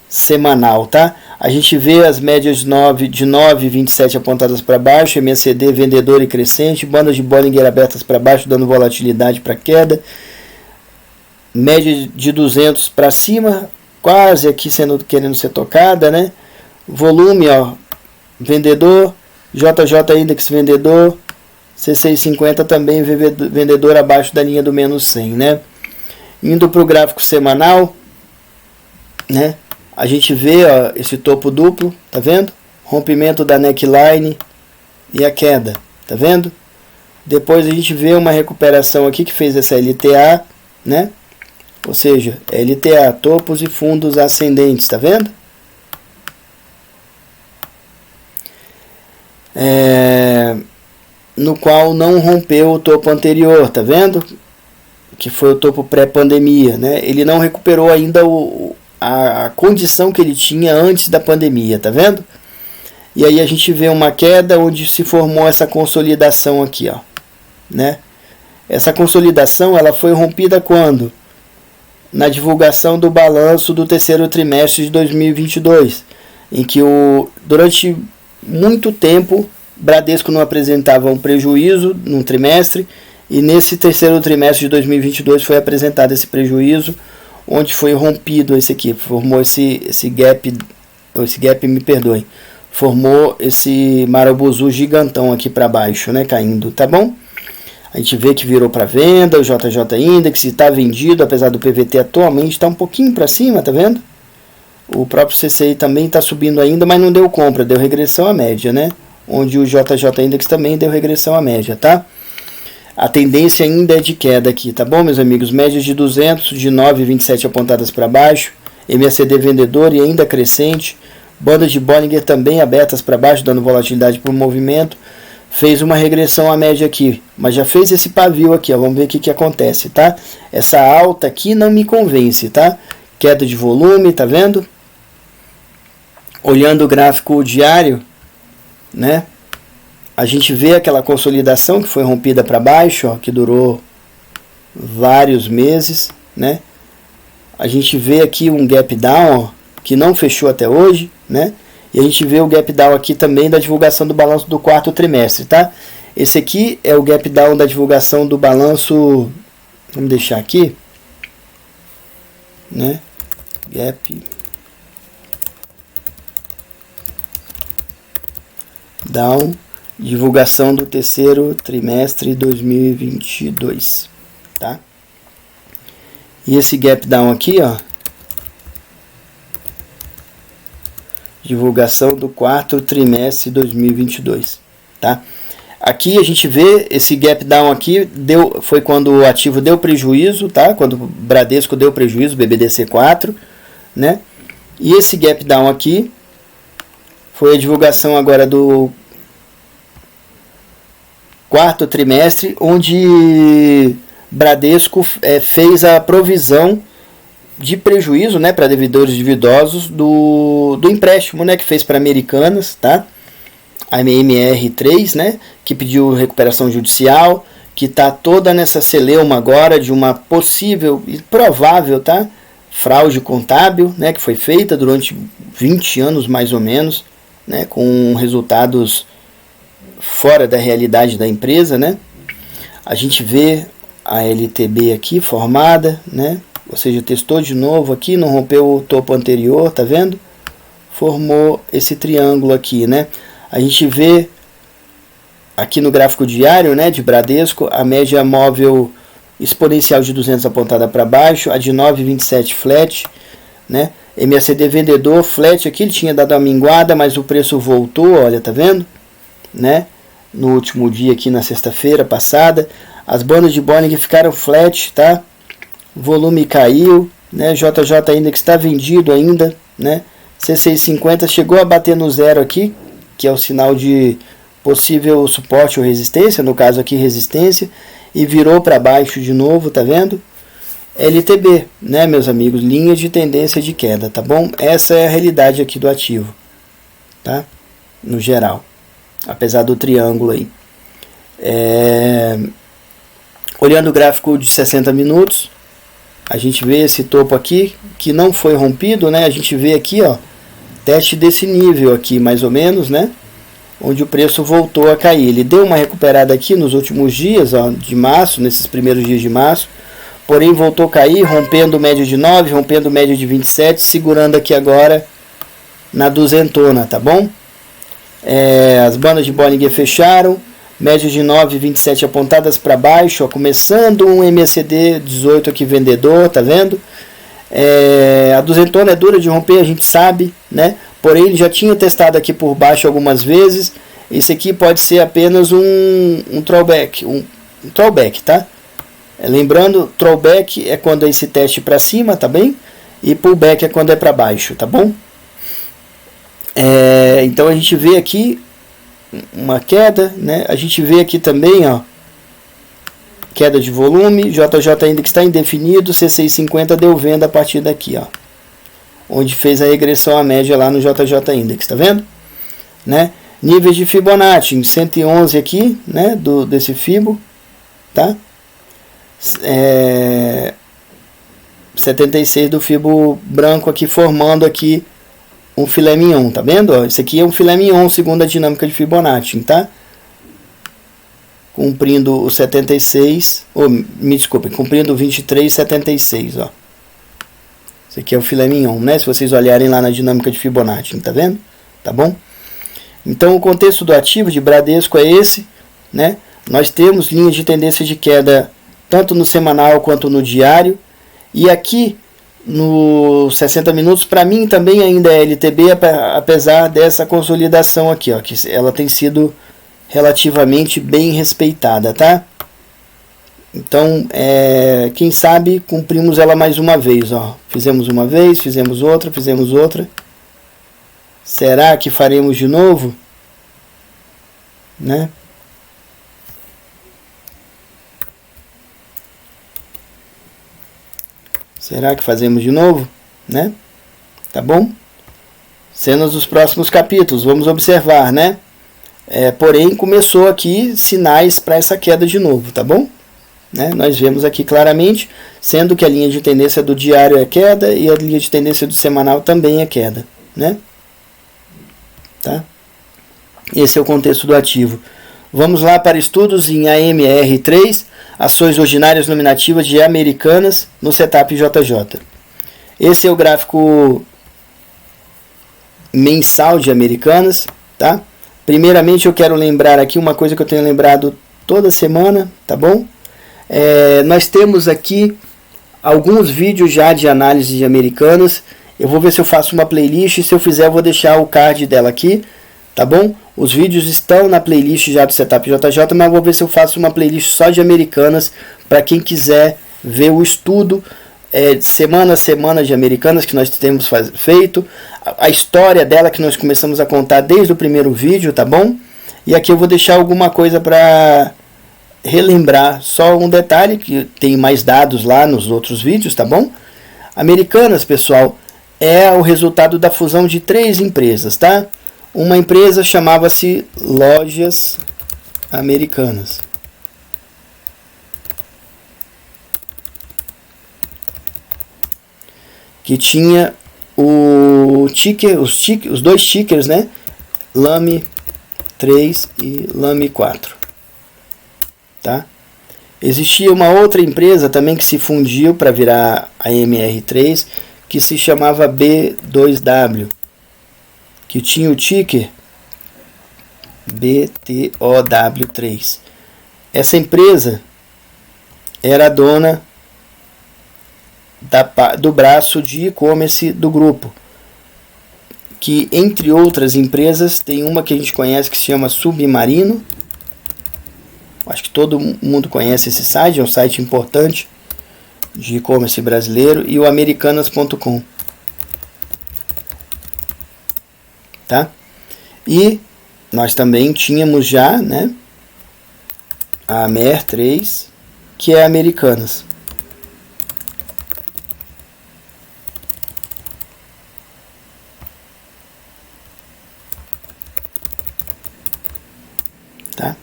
semanal, tá? A gente vê as médias de 9,27 apontadas para baixo, MACD vendedor e crescente, bandas de Bollinger abertas para baixo, dando volatilidade para queda. Média de 200 para cima, quase aqui querendo ser tocada, né? Volume, ó, vendedor, JJ Index vendedor, C650 também vendedor abaixo da linha do menos 100, né? Indo para o gráfico semanal, né? A gente vê, ó, esse topo duplo, tá vendo? Rompimento da neckline e a queda, tá vendo? Depois a gente vê uma recuperação aqui que fez essa LTA, né? Ou seja, LTA, topos e fundos ascendentes, tá vendo? No qual não rompeu o topo anterior, tá vendo? Que foi o topo pré-pandemia, né? Ele não recuperou ainda a condição que ele tinha antes da pandemia, tá vendo? E aí a gente vê uma queda onde se formou essa consolidação aqui, ó, né? Essa consolidação ela foi rompida quando? Na divulgação do balanço do terceiro trimestre de 2022, em que durante muito tempo Bradesco não apresentava um prejuízo num trimestre, e nesse terceiro trimestre de 2022 foi apresentado esse prejuízo, onde foi rompido esse aqui, formou esse gap, formou esse marabuzu gigantão aqui para baixo, né, caindo, tá bom? A gente vê que virou para venda, o JJ Index está vendido, apesar do PVT atualmente está um pouquinho para cima, tá vendo? O próprio CCI também está subindo ainda, mas não deu compra, deu regressão à média, né? Onde o JJ Index também deu regressão à média, tá? A tendência ainda é de queda aqui, tá bom, meus amigos? Médias de 200, de 9,27 apontadas para baixo, MACD vendedor e ainda crescente, bandas de Bollinger também abertas para baixo, dando volatilidade para o movimento. Fez uma regressão à média aqui, mas já fez esse pavio aqui, ó. Vamos ver o que acontece, tá? Essa alta aqui não me convence, tá? Queda de volume, tá vendo? Olhando o gráfico diário, né? A gente vê aquela consolidação que foi rompida para baixo, ó, que durou vários meses, né? A gente vê aqui um gap down, ó, que não fechou até hoje, né? E a gente vê o gap down aqui também da divulgação do balanço do quarto trimestre, tá? Esse aqui é o gap down da divulgação do balanço, vamos deixar aqui, né? Gap down, divulgação do terceiro trimestre 2022, tá? E esse gap down aqui, ó, divulgação do quarto trimestre de 2022, tá? Aqui a gente vê esse gap down aqui, foi quando o ativo deu prejuízo, tá? Quando o Bradesco deu prejuízo, BBDC4, né? E esse gap down aqui foi a divulgação agora do quarto trimestre, onde Bradesco fez a provisão de prejuízo, né, para devedores duvidosos do empréstimo, né, que fez para Americanas, tá? A MR3, né, que pediu recuperação judicial, que está toda nessa celeuma agora de uma possível e provável, tá, fraude contábil, né, que foi feita durante 20 anos mais ou menos, né, com resultados fora da realidade da empresa, né? A gente vê a LTB aqui formada, né? Ou seja, testou de novo aqui, não rompeu o topo anterior, tá vendo? Formou esse triângulo aqui, né? A gente vê aqui no gráfico diário, né, de Bradesco, a média móvel exponencial de 200 apontada para baixo, a de 9,27 flat, né? MACD vendedor flat aqui, ele tinha dado uma minguada, mas o preço voltou, olha, tá vendo? Né? No último dia aqui na sexta-feira passada, as bandas de Bollinger ficaram flat, tá? Volume caiu, né? JJ Index está vendido ainda, né? C650 chegou a bater no zero aqui, que é o sinal de possível suporte ou resistência, no caso aqui resistência, e virou para baixo de novo, tá vendo? LTB, né, meus amigos, linha de tendência de queda, tá bom? Essa é a realidade aqui do ativo, tá? No geral, apesar do triângulo aí. Olhando o gráfico de 60 minutos, a gente vê esse topo aqui, que não foi rompido, né? A gente vê aqui, ó, teste desse nível aqui, mais ou menos, né? Onde o preço voltou a cair. Ele deu uma recuperada aqui nos últimos dias, ó, de março, nesses primeiros dias de março, porém voltou a cair, rompendo média de 9, rompendo média de 27, segurando aqui agora na duzentona, tá bom? As bandas de Bollinger fecharam, média de 9,27 apontadas para baixo, ó, começando um MACD 18 aqui vendedor, tá vendo? A duzentona é dura de romper, a gente sabe, né? Porém ele já tinha testado aqui por baixo algumas vezes. Esse aqui pode ser apenas um throwback, um throwback, tá? Lembrando, throwback é quando é esse teste para cima, tá bem? E pullback é quando é para baixo, tá bom? Então a gente vê aqui uma queda, né? A gente vê aqui também, ó, queda de volume, JJ Index está indefinido, C650 deu venda a partir daqui, ó, onde fez a regressão à média lá no JJ Index, tá vendo? Né? Níveis de Fibonacci, 111 aqui, né, desse Fibo, tá? 76 do Fibo branco aqui, formando aqui um filé mignon, tá vendo? Ó, esse aqui é um filé mignon segundo a dinâmica de Fibonacci, tá? Cumprindo o 76, me desculpem, cumprindo o 23,76, ó. Esse aqui é o filé mignon, né? Se vocês olharem lá na dinâmica de Fibonacci, tá vendo? Tá bom? Então o contexto do ativo de Bradesco é esse, né? Nós temos linhas de tendência de queda tanto no semanal quanto no diário. E aqui no 60 minutos, para mim também ainda é LTB, apesar dessa consolidação aqui, ó, que ela tem sido relativamente bem respeitada, tá? Então, quem sabe cumprimos ela mais uma vez, ó. Fizemos uma vez, fizemos outra, fizemos outra. Será que faremos de novo? Né? Será que fazemos de novo? Né? Tá bom? Cenas dos próximos capítulos, vamos observar, né? Porém, começou aqui sinais para essa queda de novo, tá bom? Né? Nós vemos aqui claramente, sendo que a linha de tendência do diário é queda e a linha de tendência do semanal também é queda, né? Tá? Esse é o contexto do ativo. Vamos lá para estudos em AMR3, ações ordinárias nominativas de Americanas no setup JJ. Esse é o gráfico mensal de Americanas, tá? Primeiramente eu quero lembrar aqui uma coisa que eu tenho lembrado toda semana, tá bom? Nós temos aqui alguns vídeos já de análise de Americanas Eu vou ver se eu faço uma playlist, e se eu fizer eu vou deixar o card dela aqui, tá bom? Os vídeos estão na playlist já do Setup JJ, mas eu vou ver se eu faço uma playlist só de Americanas, para quem quiser ver o estudo semana a semana de Americanas que nós temos feito, a história dela que nós começamos a contar desde o primeiro vídeo, tá bom? E aqui eu vou deixar alguma coisa para relembrar, só um detalhe, que tem mais dados lá nos outros vídeos, tá bom? Americanas, pessoal, é o resultado da fusão de 3 empresas, tá? Uma empresa chamava-se Lojas Americanas. Que tinha o ticker, os 2 tickers, né? Lame 3 e Lame 4. Tá? Existia uma outra empresa também que se fundiu para virar a MR3, que se chamava B2W, que tinha o ticker BTOW3. Essa empresa era a dona do braço de e-commerce do grupo, que entre outras empresas tem uma que a gente conhece que se chama Submarino. Acho que todo mundo conhece esse site, é um site importante de e-commerce brasileiro, e o americanas.com, tá? E nós também tínhamos já, né, a MER3, que é Americanas. Tá?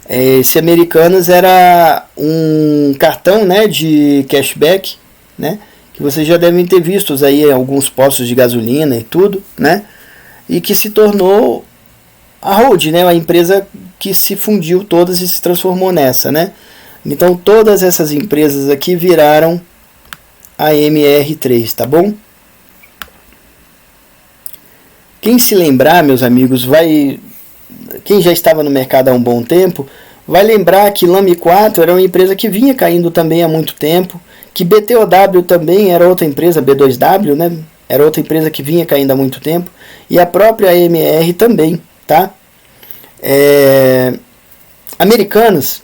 Esse Americanas era um cartão, né, de cashback, né, que vocês já devem ter visto aí em alguns postos de gasolina e tudo, né, e que se tornou a Hold, né, a empresa que se fundiu todas e se transformou nessa, né. Então todas essas empresas aqui viraram a MR3, tá bom? Quem se lembrar, meus amigos, quem já estava no mercado há um bom tempo, vai lembrar que Lame 4 era uma empresa que vinha caindo também há muito tempo, que BTOW também era outra empresa, B2W, né? Era outra empresa que vinha caindo há muito tempo, e a própria MR também, tá? Americanas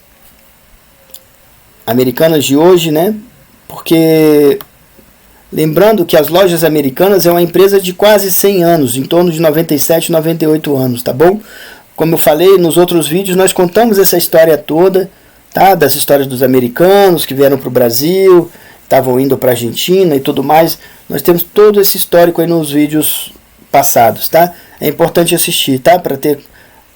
de hoje, né? Porque lembrando que as Lojas Americanas é uma empresa de quase 100 anos, em torno de 97, 98 anos, tá bom? Como eu falei nos outros vídeos, nós contamos essa história toda, tá? Das histórias dos americanos que vieram para o Brasil, estavam indo para a Argentina e tudo mais. Nós temos todo esse histórico aí nos vídeos passados, tá? É importante assistir, tá? Para ter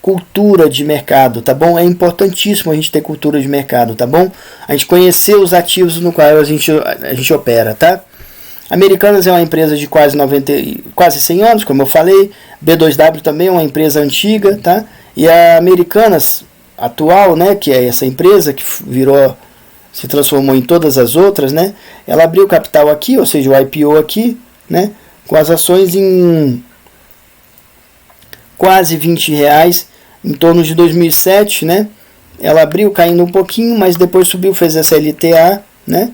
cultura de mercado, tá bom? É importantíssimo a gente ter cultura de mercado, tá bom? A gente conhecer os ativos no qual a gente opera, tá? Americanas é uma empresa de quase 100 anos, como eu falei. B2W também é uma empresa antiga, tá? E a Americanas atual, né, que é essa empresa que se transformou em todas as outras, né? Ela abriu capital aqui, ou seja, o IPO aqui, né, com as ações em quase R$20 em torno de 2007, né? Ela abriu caindo um pouquinho, mas depois subiu, fez essa LTA, né?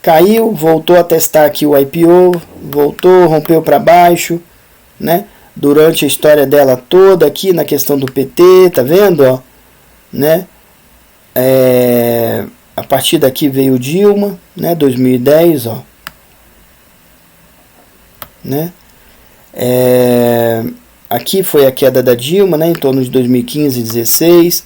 Caiu, voltou a testar aqui o IPO, voltou, rompeu para baixo, né? Durante a história dela toda aqui na questão do PT, tá vendo, ó, né? A partir daqui veio Dilma, né? 2010, ó, né? Aqui foi a queda da Dilma, né? Em torno de 2015, 2016.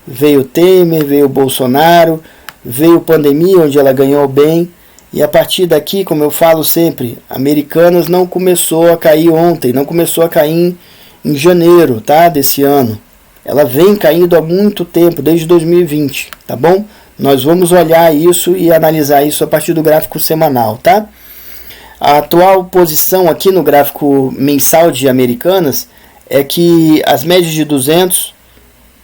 Veio Temer, veio Bolsonaro. Veio pandemia, onde ela ganhou bem, e a partir daqui, como eu falo sempre, Americanas não começou a cair ontem, não começou a cair em janeiro, tá, desse ano. Ela vem caindo há muito tempo, desde 2020, tá bom? Nós vamos olhar isso e analisar isso a partir do gráfico semanal, tá? A atual posição aqui no gráfico mensal de Americanas é que as médias de 200,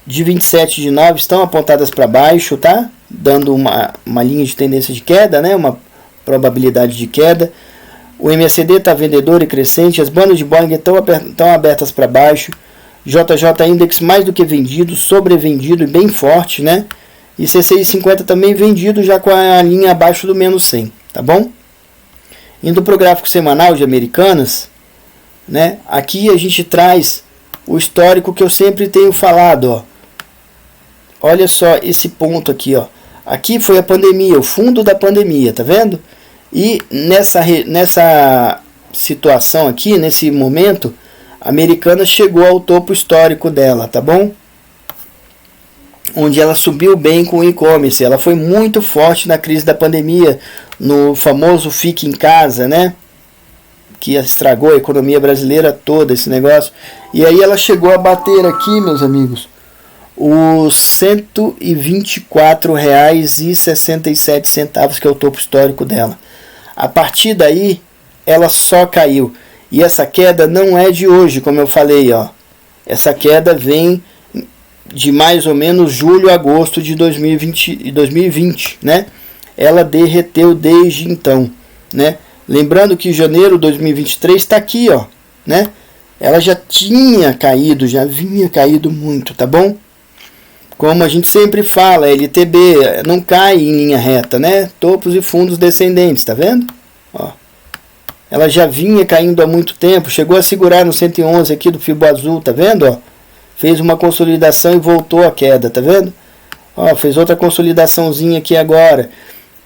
de 27 de 9 estão apontadas para baixo, tá? Dando uma linha de tendência de queda, né? Uma probabilidade de queda. O MACD está vendedor e crescente, as bandas de Bollinger estão abertas para baixo. JJ Index mais do que vendido, sobrevendido e bem forte, né? E CCI 50 também vendido, já com a linha abaixo do menos 100, tá bom? Indo para o gráfico semanal de Americanas, né? Aqui a gente traz o histórico que eu sempre tenho falado, ó. Olha só esse ponto aqui, ó. Aqui foi a pandemia, o fundo da pandemia, tá vendo? E nessa situação aqui, nesse momento, a Americanas chegou ao topo histórico dela, tá bom? Onde ela subiu bem com o e-commerce. Ela foi muito forte na crise da pandemia, no famoso fique em casa, né? Que estragou a economia brasileira toda, esse negócio. E aí ela chegou a bater aqui, meus amigos, os R$ 124,67, que é o topo histórico dela. A partir daí, ela só caiu. E essa queda não é de hoje, como eu falei, ó. Essa queda vem de mais ou menos julho, agosto de 2020, né? Ela derreteu desde então, né? Lembrando que janeiro de 2023 está aqui, ó, né? Ela já tinha caído, já vinha caído muito, tá bom? Como a gente sempre fala, LTB não cai em linha reta, né? Topos e fundos descendentes, tá vendo? Ó. Ela já vinha caindo há muito tempo, chegou a segurar no 111 aqui do Fibo Azul, tá vendo? Ó? Fez uma consolidação e voltou a queda, tá vendo? Ó, fez outra consolidaçãozinha aqui agora,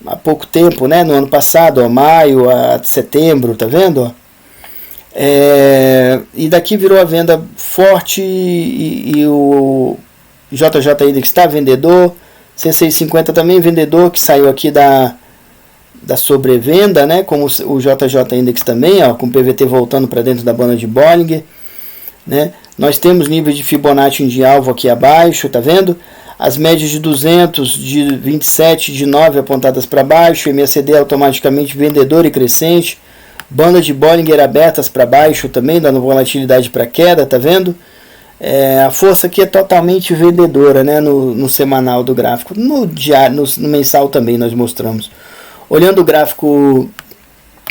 há pouco tempo, né? No ano passado, ó, maio a setembro, tá vendo? Ó? E daqui virou a venda forte e o JJ Index está vendedor, C650 também vendedor, que saiu aqui da sobrevenda, né? Como o JJ Index também, ó, com o PVT voltando para dentro da banda de Bollinger, né? Nós temos níveis de Fibonacci de alvo aqui abaixo, tá vendo? As médias de 200, de 27, de 9 apontadas para baixo, MACD automaticamente vendedor e crescente, banda de Bollinger abertas para baixo também, dando volatilidade para queda, tá vendo? A força aqui é totalmente vendedora, né? No semanal do gráfico, no diário, no mensal também nós mostramos. Olhando o gráfico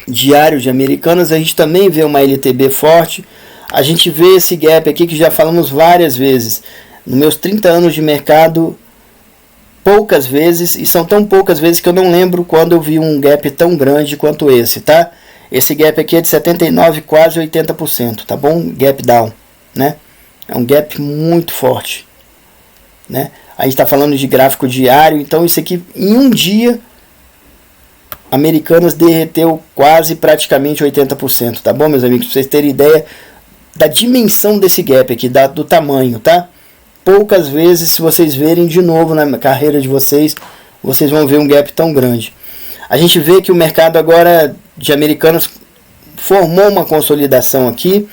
diário de Americanas, a gente também vê uma LTB forte. A gente vê esse gap aqui que já falamos várias vezes. Nos meus 30 anos de mercado, poucas vezes, e são tão poucas vezes que eu não lembro quando eu vi um gap tão grande quanto esse, tá? Esse gap aqui é de 79, quase 80%, tá bom? Gap down, né? É um gap muito forte, né? A gente está falando de gráfico diário, então isso aqui em um dia, Americanas derreteu quase praticamente 80%, tá bom, meus amigos? Para vocês terem ideia da dimensão desse gap aqui, do tamanho, tá? Poucas vezes, se vocês verem de novo na carreira de vocês, vocês vão ver um gap tão grande. A gente vê que o mercado agora de Americanas formou uma consolidação aqui.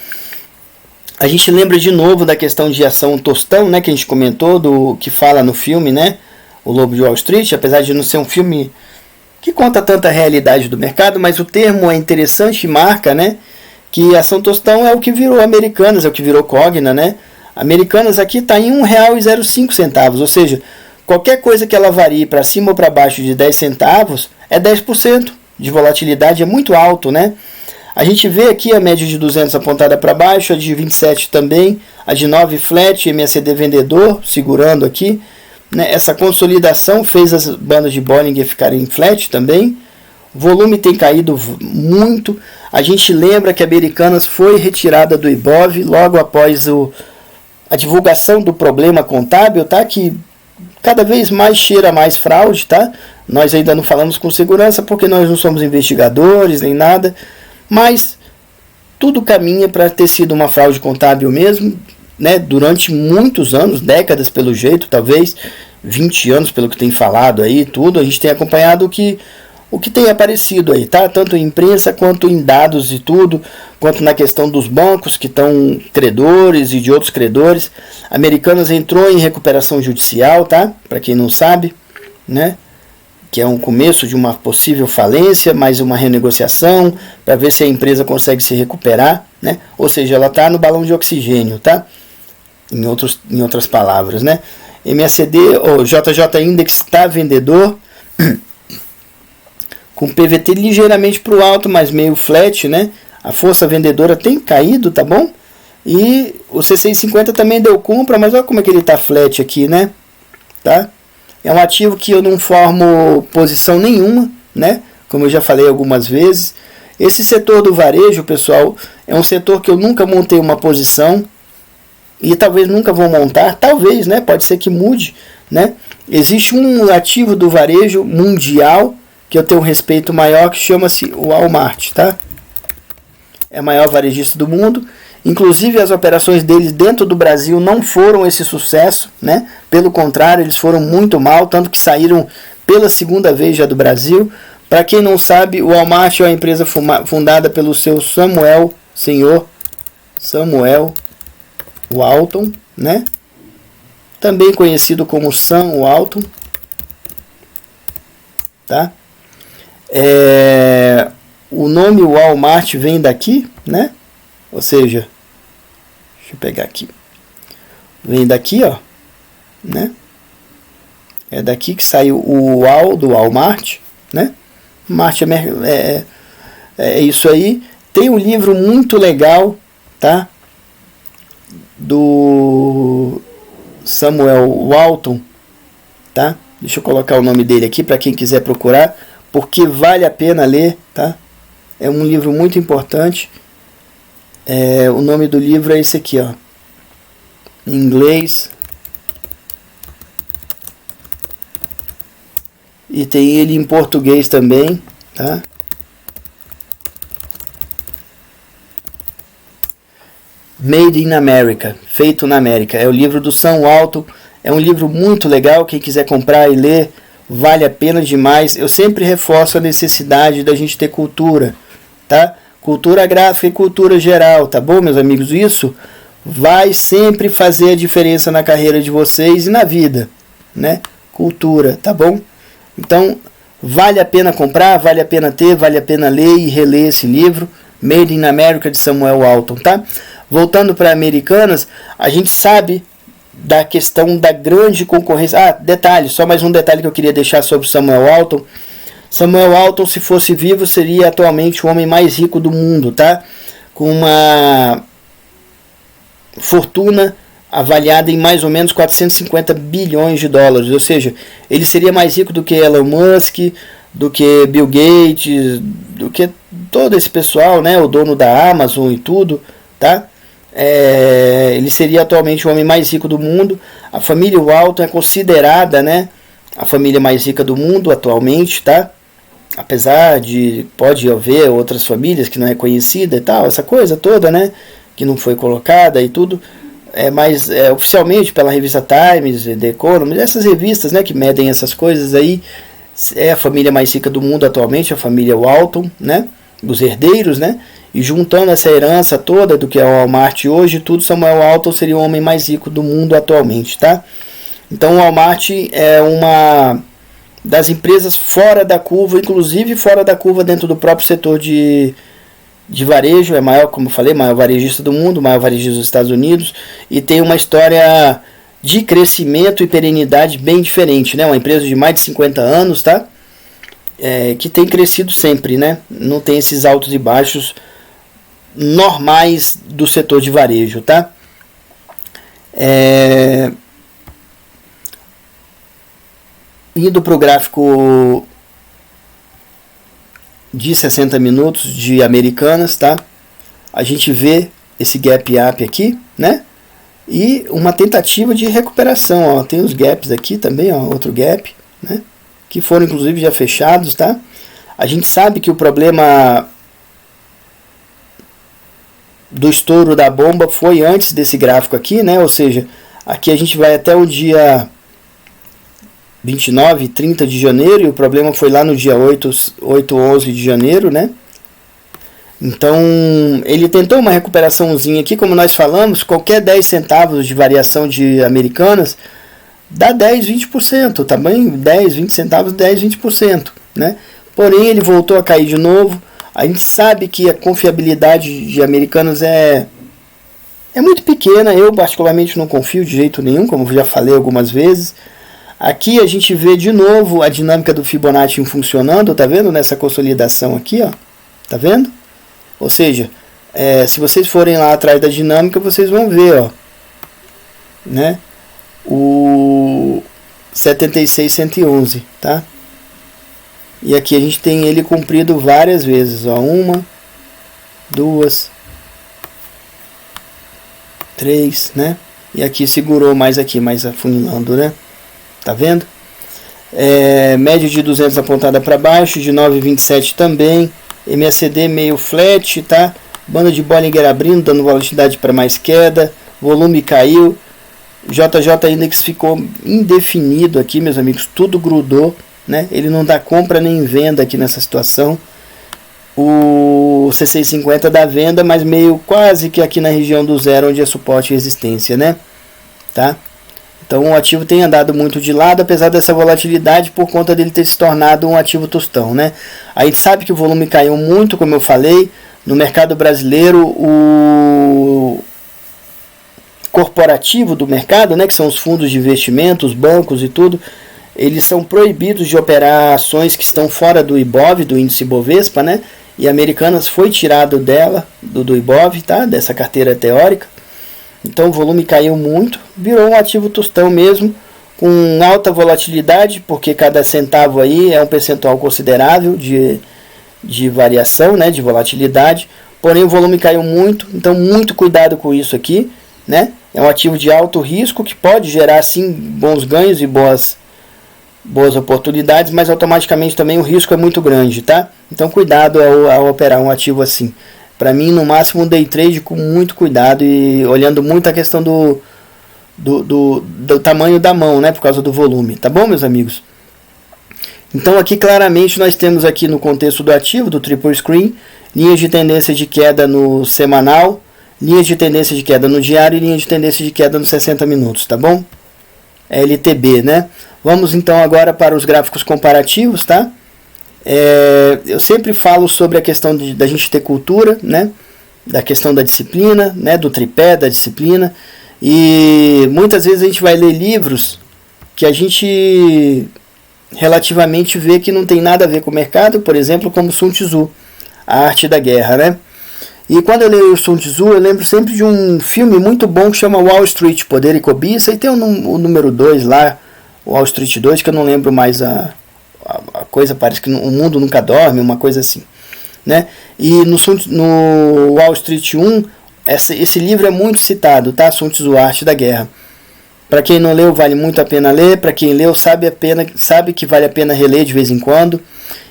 A gente lembra de novo da questão de ação Tostão, né, que a gente comentou, do que fala no filme, né, O Lobo de Wall Street, apesar de não ser um filme que conta tanta realidade do mercado, mas o termo é interessante e marca, né, que a ação Tostão é o que virou Americanas, é o que virou Cogna, né? Americanas aqui está em R$ 1,05, ou seja, qualquer coisa que ela varie para cima ou para baixo de 10 centavos é 10% de volatilidade, é muito alto, né? A gente vê aqui a média de 200 apontada para baixo, a de 27 também, a de 9 flat, MACD vendedor, segurando aqui, né? Essa consolidação fez as bandas de Bollinger ficarem flat também. O volume tem caído muito. A gente lembra que a Americanas foi retirada do Ibov logo após a divulgação do problema contábil, tá? Que cada vez mais cheira mais fraude, tá? Nós ainda não falamos com segurança porque nós não somos investigadores nem nada, mas tudo caminha para ter sido uma fraude contábil mesmo, né? Durante muitos anos, décadas pelo jeito, talvez 20 anos pelo que tem falado aí, tudo. A gente tem acompanhado o que tem aparecido aí, tá? Tanto em imprensa quanto em dados e tudo, quanto na questão dos bancos que estão credores e de outros credores. Americanas entrou em recuperação judicial, tá? Para quem não sabe, né? Que é um começo de uma possível falência, mais uma renegociação para ver se a empresa consegue se recuperar, né? Ou seja, ela está no balão de oxigênio, tá? Em outras palavras, né? MACD, o JJ Index está vendedor, com PVT ligeiramente para o alto, mas meio flat, né? A força vendedora tem caído, tá bom? E o C650 também deu compra, mas olha como é que ele está flat aqui, né? Tá? É um ativo que eu não formo posição nenhuma, né? Como eu já falei algumas vezes. Esse setor do varejo, pessoal, é um setor que eu nunca montei uma posição e talvez nunca vou montar, talvez, né? Pode ser que mude, né? Existe um ativo do varejo mundial que eu tenho um respeito maior, que chama-se Walmart, tá? É o maior varejista do mundo. Inclusive as operações deles dentro do Brasil não foram esse sucesso, né? Pelo contrário, eles foram muito mal, tanto que saíram pela segunda vez já do Brasil. Para quem não sabe, o Walmart é uma empresa fundada pelo seu senhor Samuel Walton, né? Também conhecido como Sam Walton, tá? O nome Walmart vem daqui, né? Ou seja, deixa eu pegar aqui, vem daqui, ó, né? É daqui que saiu o Wal do Walmart, né? Marte é isso aí. Tem um livro muito legal, tá? Do Samuel Walton, tá? Deixa eu colocar o nome dele aqui para quem quiser procurar, porque vale a pena ler, tá? É um livro muito importante. O nome do livro é esse aqui, ó, em inglês. E tem ele em português também, tá? Made in America, feito na América. É o livro do Sam Walton. É um livro muito legal. Quem quiser comprar e ler, vale a pena demais. Eu sempre reforço a necessidade da gente ter cultura, tá? Cultura gráfica e cultura geral, tá bom, meus amigos? Isso vai sempre fazer a diferença na carreira de vocês e na vida, né? Cultura, tá bom? Então, vale a pena comprar, vale a pena ter, vale a pena ler e reler esse livro, Made in America, de Samuel Walton, tá? Voltando para Americanas, a gente sabe da questão da grande concorrência. Detalhe, só mais um detalhe que eu queria deixar sobre Samuel Walton. Samuel Walton, se fosse vivo, seria atualmente o homem mais rico do mundo, tá? Com uma fortuna avaliada em mais ou menos 450 bilhões de dólares, ou seja, ele seria mais rico do que Elon Musk, do que Bill Gates, do que todo esse pessoal, né, o dono da Amazon e tudo, tá? Ele seria atualmente o homem mais rico do mundo. A família Walton é considerada, né, a família mais rica do mundo atualmente, tá? Apesar de pode haver outras famílias que não é conhecida e tal, essa coisa toda, né, que não foi colocada e tudo. Mas oficialmente pela revista Times, The Economist, essas revistas, né, que medem essas coisas aí, é a família mais rica do mundo atualmente, a família Walton, né, os herdeiros, né, e juntando essa herança toda do que é o Walmart hoje, tudo, Samuel Walton seria o homem mais rico do mundo atualmente, tá? Então o Walmart é uma das empresas fora da curva, inclusive fora da curva dentro do próprio setor de varejo, é maior, como eu falei, maior varejista do mundo, maior varejista dos Estados Unidos, e tem uma história de crescimento e perenidade bem diferente, né? Uma empresa de mais de 50 anos, tá? Que tem crescido sempre, né? Não tem esses altos e baixos normais do setor de varejo, tá? Indo para o gráfico de 60 minutos de Americanas, tá? A gente vê esse gap up aqui, né? E uma tentativa de recuperação, ó. Tem os gaps aqui também, ó, outro gap, né? Que foram inclusive já fechados, tá? A gente sabe que o problema do estouro da bomba foi antes desse gráfico aqui, né? Ou seja, aqui a gente vai até o dia 29 e 30 de janeiro, e o problema foi lá no dia 8, 11 de janeiro, né? Então, ele tentou uma recuperaçãozinha aqui, como nós falamos, qualquer 10 centavos de variação de Americanas dá 10, 20%, tá bem? 10, 20 centavos, 10, 20%, né? Porém, ele voltou a cair de novo. A gente sabe que a confiabilidade de Americanas é muito pequena. Eu, particularmente, não confio de jeito nenhum, como já falei algumas vezes. Aqui a gente vê de novo a dinâmica do Fibonacci funcionando, tá vendo? Nessa consolidação aqui, ó. Tá vendo? Ou seja, se vocês forem lá atrás da dinâmica, vocês vão ver, ó, né? O 76,111, tá? E aqui a gente tem ele comprido várias vezes, ó, 1, 2, 3, né? E aqui segurou mais aqui, mais afunilando, né? Tá vendo? Média de 200 apontada para baixo, de 9,27 também. MACD meio flat, tá? Banda de Bollinger abrindo, dando volatilidade para mais queda. Volume caiu. JJ Index ficou indefinido aqui, meus amigos. Tudo grudou, né? Ele não dá compra nem venda aqui nessa situação. O C650 dá venda, mas meio quase que aqui na região do zero, onde é suporte e resistência, né? Tá? Então o ativo tem andado muito de lado, apesar dessa volatilidade, por conta dele ter se tornado um ativo tostão, né? A gente sabe que o volume caiu muito, como eu falei. No mercado brasileiro, o corporativo do mercado, né, que são os fundos de investimento, os bancos e tudo, eles são proibidos de operar ações que estão fora do IBOV, do índice Bovespa, né? E Americanas foi tirado dela, do IBOV, tá? Dessa carteira teórica. Então o volume caiu muito, virou um ativo tostão mesmo, com alta volatilidade, porque cada centavo aí é um percentual considerável de variação, né, de volatilidade. Porém o volume caiu muito, então muito cuidado com isso aqui, né? É um ativo de alto risco que pode gerar sim bons ganhos e boas oportunidades, mas automaticamente também o risco é muito grande, tá? Então cuidado ao operar um ativo assim. Para mim, no máximo, um day trade com muito cuidado e olhando muito a questão do tamanho da mão, né? Por causa do volume, tá bom, meus amigos? Então aqui claramente nós temos aqui no contexto do ativo, do triple screen, linhas de tendência de queda no semanal, linhas de tendência de queda no diário e linhas de tendência de queda nos 60 minutos, tá bom? LTB, né? Vamos então agora para os gráficos comparativos, tá? Eu sempre falo sobre a questão da gente ter cultura, né? Da questão da disciplina, né? Do tripé da disciplina. E muitas vezes a gente vai ler livros que a gente relativamente vê que não tem nada a ver com o mercado, por exemplo, como Sun Tzu, A Arte da Guerra, né? E quando eu leio o Sun Tzu, eu lembro sempre de um filme muito bom que chama Wall Street, Poder e Cobiça, e tem o número 2 lá, Wall Street 2, que eu não lembro mais a coisa, parece que o mundo nunca dorme, uma coisa assim, né? E no Wall Street 1, esse livro é muito citado, tá? Sun Tzu, A Arte da Guerra. Para quem não leu, vale muito a pena ler. Para quem leu, sabe que vale a pena reler de vez em quando.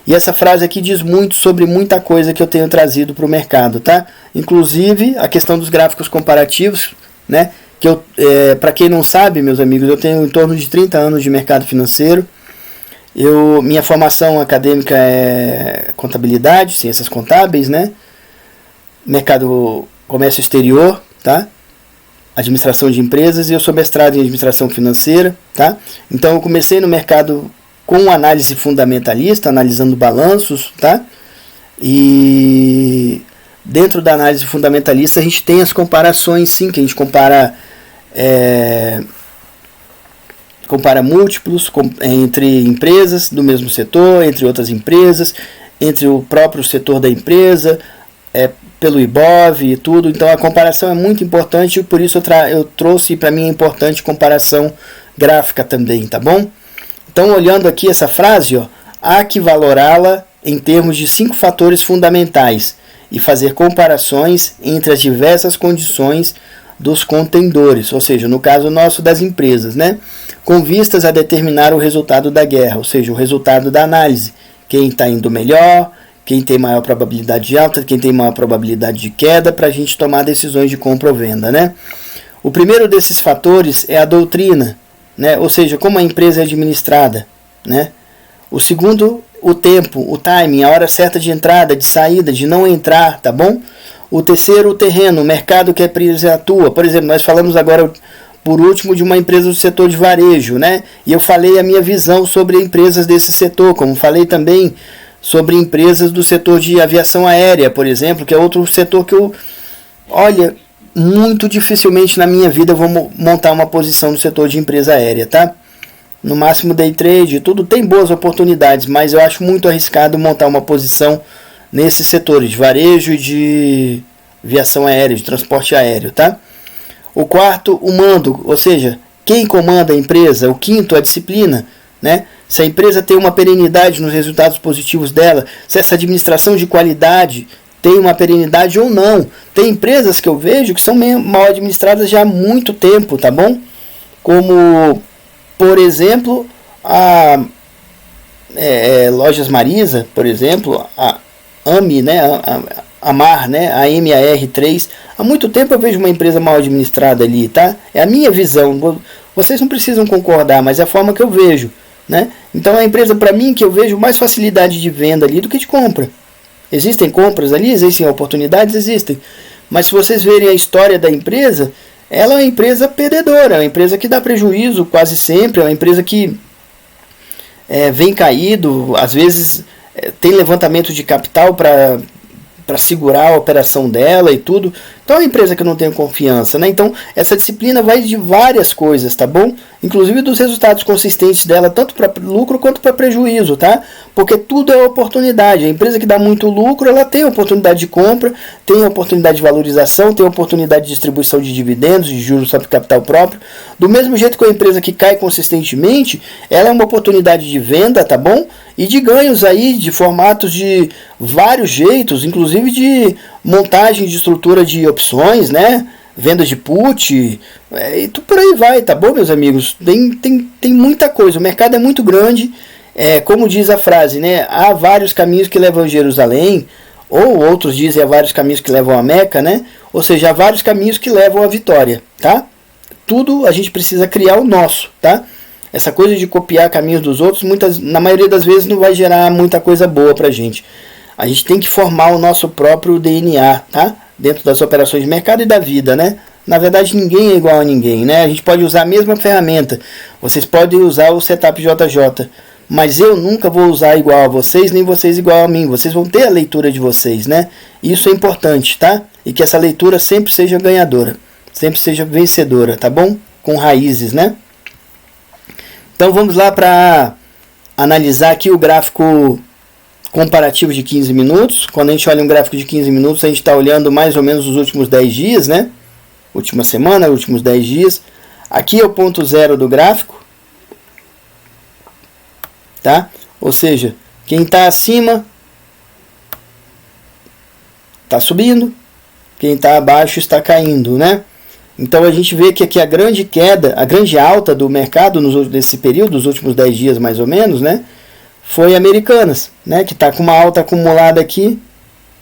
E essa frase aqui diz muito sobre muita coisa que eu tenho trazido para o mercado, tá? Inclusive a questão dos gráficos comparativos, né? Que para quem não sabe, meus amigos, eu tenho em torno de 30 anos de mercado financeiro. Minha formação acadêmica é contabilidade, ciências contábeis, né? Comércio exterior, tá? Administração de empresas, e eu sou mestrado em administração financeira, tá? Então eu comecei no mercado com análise fundamentalista, analisando balanços, tá? E dentro da análise fundamentalista a gente tem as comparações, sim, que a gente compara múltiplos entre empresas do mesmo setor, entre outras empresas, entre o próprio setor da empresa, pelo IBOV e tudo. Então a comparação é muito importante, e por isso eu trouxe, para mim é importante, comparação gráfica também, tá bom? Então, olhando aqui essa frase, ó, há que valorá-la em termos de 5 fatores fundamentais e fazer comparações entre as diversas condições dos contendores, ou seja, no caso nosso das empresas, né? Com vistas a determinar o resultado da guerra, ou seja, o resultado da análise. Quem está indo melhor, quem tem maior probabilidade de alta, quem tem maior probabilidade de queda, para a gente tomar decisões de compra ou venda, né? O primeiro desses fatores é a doutrina, né? Ou seja, como a empresa é administrada, né? O segundo, o tempo, o timing, a hora certa de entrada, de saída, de não entrar, tá bom? O terceiro, o terreno, o mercado que a empresa atua. Por exemplo, nós falamos agora, por último, de uma empresa do setor de varejo, né? E eu falei a minha visão sobre empresas desse setor, como falei também sobre empresas do setor de aviação aérea, por exemplo, que é outro setor que muito dificilmente na minha vida eu vou montar uma posição no setor de empresa aérea, tá? No máximo day trade, tudo tem boas oportunidades, mas eu acho muito arriscado montar uma posição nesses setores de varejo e de aviação aérea, de transporte aéreo, tá? O quarto, o mando, ou seja, quem comanda a empresa. O quinto, a disciplina, né? se a empresa tem uma perenidade nos resultados positivos dela, se essa administração de qualidade tem uma perenidade ou não. Tem empresas que eu vejo que são mal administradas já há muito tempo, tá bom? Como, por exemplo, a Lojas Marisa, por exemplo, a AMI, né? A MAR, né? A MAR3. Há muito tempo eu vejo uma empresa mal administrada ali, tá? É a minha visão. Vocês não precisam concordar, mas é a forma que eu vejo, né? Então é a empresa, para mim, que eu vejo mais facilidade de venda ali do que de compra. Existem compras ali, existem oportunidades, existem. Mas se vocês verem a história da empresa, ela é uma empresa perdedora, é uma empresa que dá prejuízo quase sempre, é uma empresa que vem caído, às vezes tem levantamento de capital para segurar a operação dela e tudo. Então é uma empresa que eu não tenho confiança, né? Então essa disciplina vai de várias coisas, tá bom? Inclusive dos resultados consistentes dela, tanto para lucro quanto para prejuízo, tá? Porque tudo é oportunidade. A empresa que dá muito lucro, ela tem oportunidade de compra, tem oportunidade de valorização, tem oportunidade de distribuição de dividendos, de juros sobre capital próprio. Do mesmo jeito que a empresa que cai consistentemente, ela é uma oportunidade de venda, tá bom? E de ganhos aí, de formatos de vários jeitos, inclusive de montagem de estrutura de opções, né? Venda de put, e por aí vai, tá bom, meus amigos? Tem muita coisa, o mercado é muito grande, como diz a frase, né? Há vários caminhos que levam a Jerusalém, ou outros dizem há vários caminhos que levam a Meca, né? Ou seja, há vários caminhos que levam à vitória, tá? Tudo a gente precisa criar o nosso, tá? Essa coisa de copiar caminhos dos outros, na maioria das vezes não vai gerar muita coisa boa pra gente. A gente tem que formar o nosso próprio DNA, tá? Dentro das operações de mercado e da vida, né? Na verdade, ninguém é igual a ninguém, né? A gente pode usar a mesma ferramenta. Vocês podem usar o Setup JJ, mas eu nunca vou usar igual a vocês, nem vocês igual a mim. Vocês vão ter a leitura de vocês, né? Isso é importante, tá? E que essa leitura sempre seja ganhadora, sempre seja vencedora, tá bom? Com raízes, né? Então vamos lá para analisar aqui o gráfico comparativo de 15 minutos. Quando a gente olha um gráfico de 15 minutos, a gente está olhando mais ou menos os últimos 10 dias, né? Última semana, últimos 10 dias. Aqui é o ponto zero do gráfico, tá? Ou seja, quem está acima está subindo, quem está abaixo está caindo, né? Então a gente vê que aqui a grande queda, a grande alta do mercado nesse período, nos últimos 10 dias mais ou menos, né? Foi Americanas, né, que está com uma alta acumulada aqui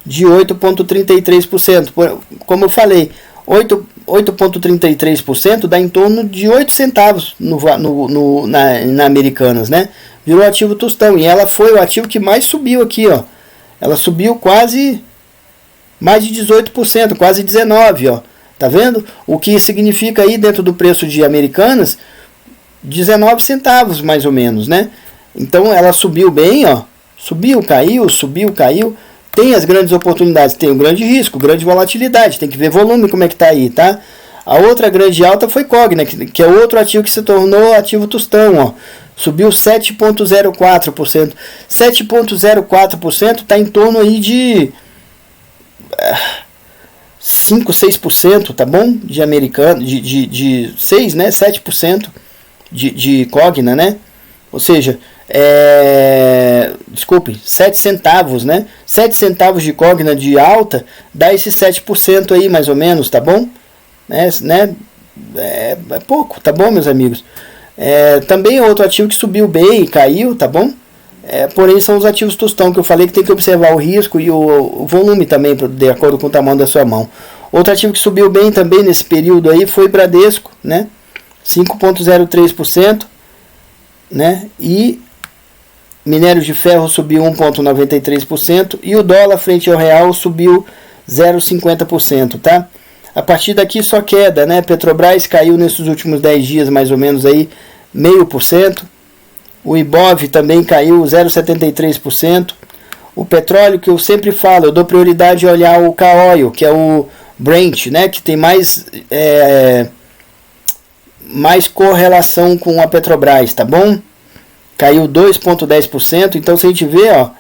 de 8,33%. Como eu falei, 8,33% dá em torno de 8 centavos na Americanas, né? Virou ativo tostão, e ela foi o ativo que mais subiu aqui, ó. Ela subiu quase mais de 18%, quase 19%, ó. Tá vendo? O que significa aí dentro do preço de Americanas 19 centavos mais ou menos, né? Então ela subiu bem, ó. Subiu, caiu, Tem as grandes oportunidades, tem o grande risco, grande volatilidade. Tem que ver volume como é que tá aí, tá? A outra grande alta foi Cogna, que é outro ativo que se tornou ativo tostão, ó. Subiu 7,04%. 7,04% está em torno aí de 5, 6%, tá bom? De americano, de 6, né? 7% de Cogna, né? Ou seja, desculpe, 7 centavos, né? 7 centavos de Cogna de alta dá esse 7% aí, mais ou menos, tá bom? É pouco, tá bom, meus amigos? Também é outro ativo que subiu bem e caiu, tá bom? Porém são os ativos tostão que eu falei que tem que observar o risco e o volume também, de acordo com o tamanho da sua mão. Outro ativo que subiu bem também nesse período aí foi Bradesco, né? 5,03%, né? E minério de ferro subiu 1,93% e o dólar frente ao real subiu 0,50%, tá? A partir daqui só queda, né? Petrobras caiu nesses últimos 10 dias mais ou menos aí 0,5%. O Ibov também caiu 0,73%. O petróleo, que eu sempre falo, eu dou prioridade a olhar o K-Oil, que é o Brent, né? Que tem mais correlação com a Petrobras, tá bom? Caiu 2,10%. Então se a gente vê, ó,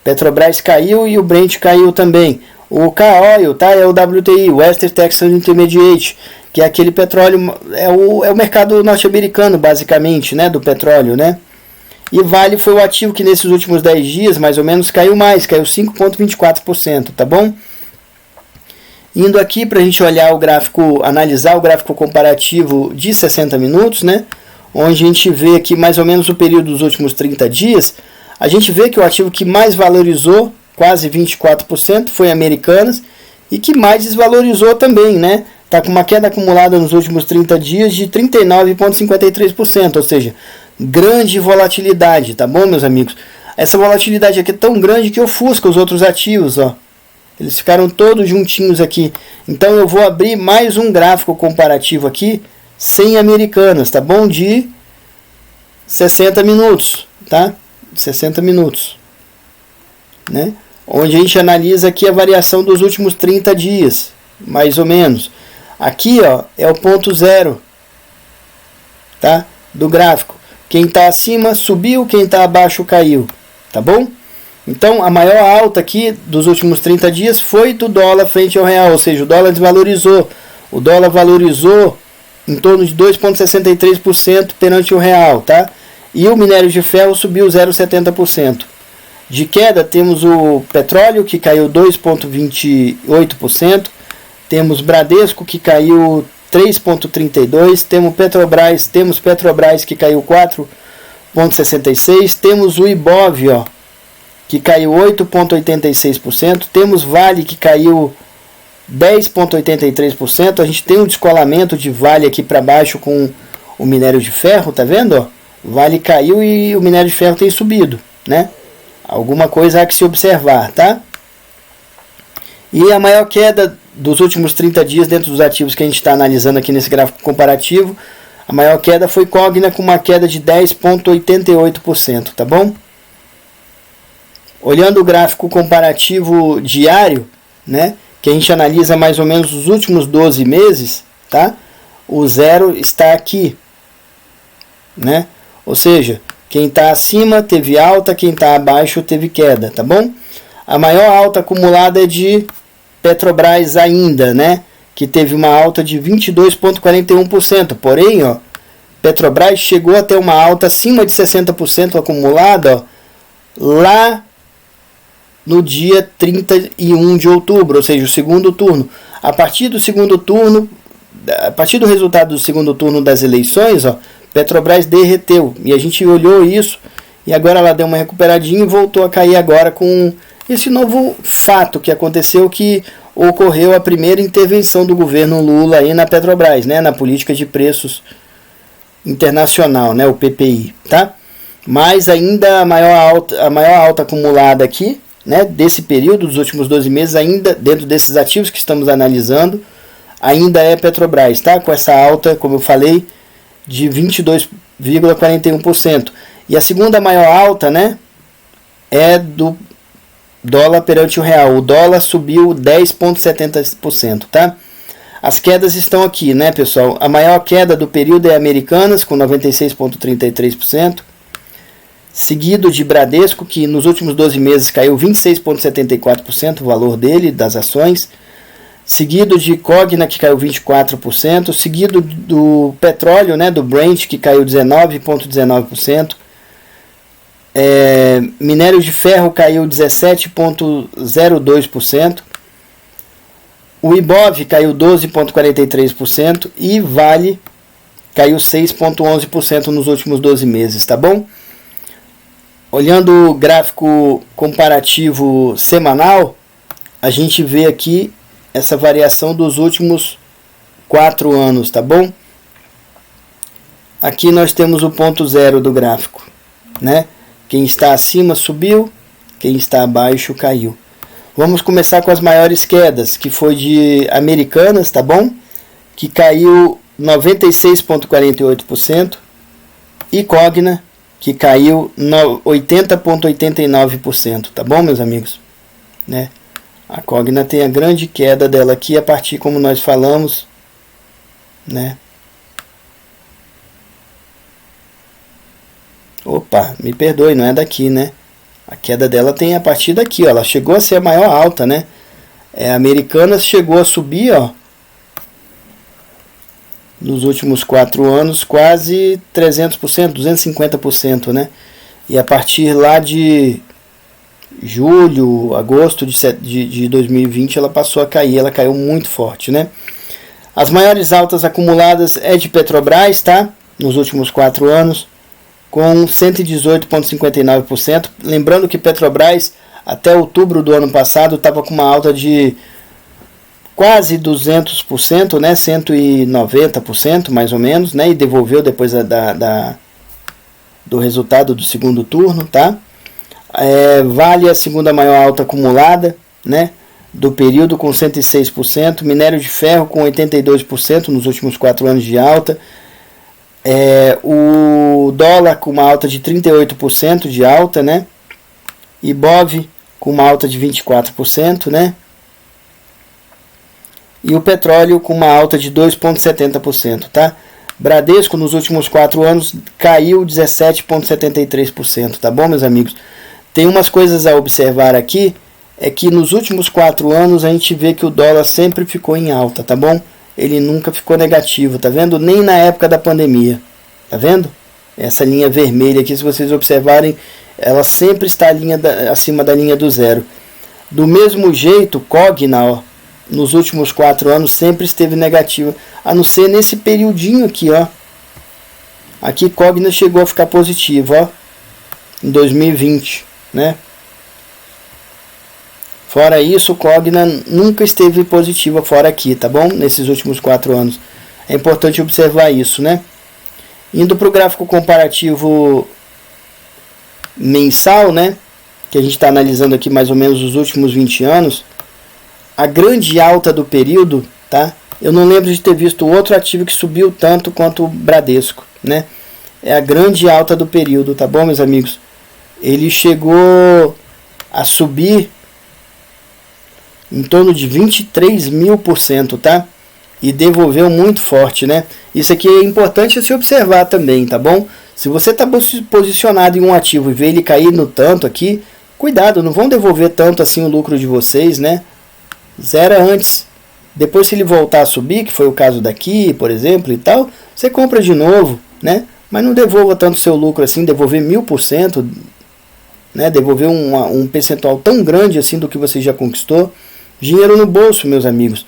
Petrobras caiu e o Brent caiu também. O K-Oil, tá? É o WTI, West Texas Intermediate, que é aquele petróleo, é o mercado norte-americano, basicamente, né? Do petróleo, né? E Vale foi o ativo que nesses últimos 10 dias, mais ou menos, caiu mais, caiu 5,24%, tá bom? Indo aqui para a gente olhar o gráfico, analisar o gráfico comparativo de 60 minutos, né? Onde a gente vê aqui mais ou menos o período dos últimos 30 dias, a gente vê que o ativo que mais valorizou, quase 24%, foi Americanas, e que mais desvalorizou também, né? Está com uma queda acumulada nos últimos 30 dias de 39,53%, ou seja, grande volatilidade, tá bom, meus amigos? Essa volatilidade aqui é tão grande que ofusca os outros ativos, ó. Eles ficaram todos juntinhos aqui. Então eu vou abrir mais um gráfico comparativo aqui, sem Americanas, tá bom? De 60 minutos, tá? 60 minutos, né? Onde a gente analisa aqui a variação dos últimos 30 dias, mais ou menos. Aqui, ó, é o ponto zero, tá? Do gráfico. Quem está acima subiu, quem está abaixo caiu, tá bom? Então, a maior alta aqui dos últimos 30 dias foi do dólar frente ao real, ou seja, o dólar desvalorizou. O dólar valorizou em torno de 2,63% perante o real, tá? E o minério de ferro subiu 0,70%. De queda, temos o petróleo, que caiu 2,28%. Temos Bradesco, que caiu 3,32%. Temos Petrobras, que caiu 4,66%. Temos o Ibov, ó, que caiu 8,86%. Temos Vale, que caiu 10,83%. A gente tem um descolamento de Vale aqui para baixo com o minério de ferro, tá vendo? Ó? Vale caiu e o minério de ferro tem subido, né? Alguma coisa há que se observar, tá? E a maior queda dos últimos 30 dias dentro dos ativos que a gente está analisando aqui nesse gráfico comparativo, a maior queda foi Cogna, com uma queda de 10,88%, tá bom? Olhando o gráfico comparativo diário, né, que a gente analisa mais ou menos os últimos 12 meses, tá? O zero está aqui, né? Ou seja, quem está acima teve alta, quem está abaixo teve queda, tá bom? A maior alta acumulada é de Petrobras ainda, né? Que teve uma alta de 22,41%. Porém, ó, Petrobras chegou a ter uma alta acima de 60% acumulada, ó, lá no dia 31 de outubro, ou seja, o segundo turno. A partir do segundo turno, a partir do resultado do segundo turno das eleições, ó, Petrobras derreteu, e a gente olhou isso, e agora ela deu uma recuperadinha e voltou a cair agora com esse novo fato que aconteceu, que ocorreu a primeira intervenção do governo Lula aí na Petrobras, né, na política de preços internacional, né, o PPI, tá? Mas ainda a maior alta acumulada aqui, né, desse período, dos últimos 12 meses, ainda dentro desses ativos que estamos analisando, ainda é Petrobras, tá? Com essa alta, como eu falei, de 22,41%. E a segunda maior alta, né, é do dólar perante o real. O dólar subiu 10,70%, tá? As quedas estão aqui, né, pessoal? A maior queda do período é Americanas, com 96,33%. Seguido de Bradesco, que nos últimos 12 meses caiu 26,74% o valor dele, das ações. Seguido de Cogna, que caiu 24%. Seguido do petróleo, né, do Brent, que caiu 19,19%. Minério de ferro caiu 17,02%. O Ibov caiu 12,43%. E Vale caiu 6,11% nos últimos 12 meses, tá bom? Olhando o gráfico comparativo semanal, a gente vê aqui essa variação dos últimos 4 anos, tá bom? Aqui nós temos o ponto zero do gráfico, né? Quem está acima subiu, quem está abaixo caiu. Vamos começar com as maiores quedas, que foi de Americanas, tá bom? Que caiu 96,48%, e Cogna, que caiu 80,89%, tá bom, meus amigos? Né? A Cogna tem a grande queda dela aqui, a partir, como nós falamos, né? Opa, me perdoe, não é daqui, né? A queda dela tem a partir daqui, ó. Ela chegou a ser a maior alta, né? A Americanas chegou a subir, ó, nos últimos 4 anos, quase 300%, 250%, né? E a partir lá de julho, agosto de 2020 ela passou a cair, ela caiu muito forte, né? As maiores altas acumuladas é de Petrobras, tá? Nos últimos 4 anos, com 118,59%. Lembrando que Petrobras, até outubro do ano passado, estava com uma alta de quase 200%, né? 190% mais ou menos, né? E devolveu depois do resultado do segundo turno, tá? Vale a segunda maior alta acumulada, né? Do período, com 106%. Minério de ferro com 82% nos últimos 4 anos de alta. O dólar com uma alta de 38% de alta, né? Ibov com uma alta de 24%, né? E o petróleo com uma alta de 2,70%, tá? Bradesco nos últimos 4 anos caiu 17,73%, tá bom, meus amigos? Tem umas coisas a observar aqui, é que nos últimos 4 anos a gente vê que o dólar sempre ficou em alta, tá bom? Ele nunca ficou negativo, tá vendo? Nem na época da pandemia, tá vendo? Essa linha vermelha aqui, se vocês observarem, ela sempre está acima da linha do zero. Do mesmo jeito, Cogna, ó, nos últimos 4 anos sempre esteve negativa, a não ser nesse periodinho aqui, ó. Aqui Cogna chegou a ficar positivo, ó, em 2020, né? Fora isso, Cogna nunca esteve positiva fora aqui, tá bom? Nesses últimos 4 anos. É importante observar isso, né? Indo para o gráfico comparativo mensal, né? Que a gente está analisando aqui mais ou menos os últimos 20 anos. A grande alta do período, tá? Eu não lembro de ter visto outro ativo que subiu tanto quanto o Bradesco, né? É a grande alta do período, tá bom, meus amigos? Ele chegou a subir em torno de 23.000%, tá? E devolveu muito forte, né? Isso aqui é importante se observar também, tá bom? Se você está posicionado em um ativo e vê ele cair no tanto aqui, cuidado, não vão devolver tanto assim o lucro de vocês, né? Zera antes. Depois, se ele voltar a subir, que foi o caso daqui, por exemplo, e tal, você compra de novo, né? Mas não devolva tanto seu lucro assim, devolver 1000%, né? Devolver um percentual tão grande assim do que você já conquistou. Dinheiro no bolso, meus amigos.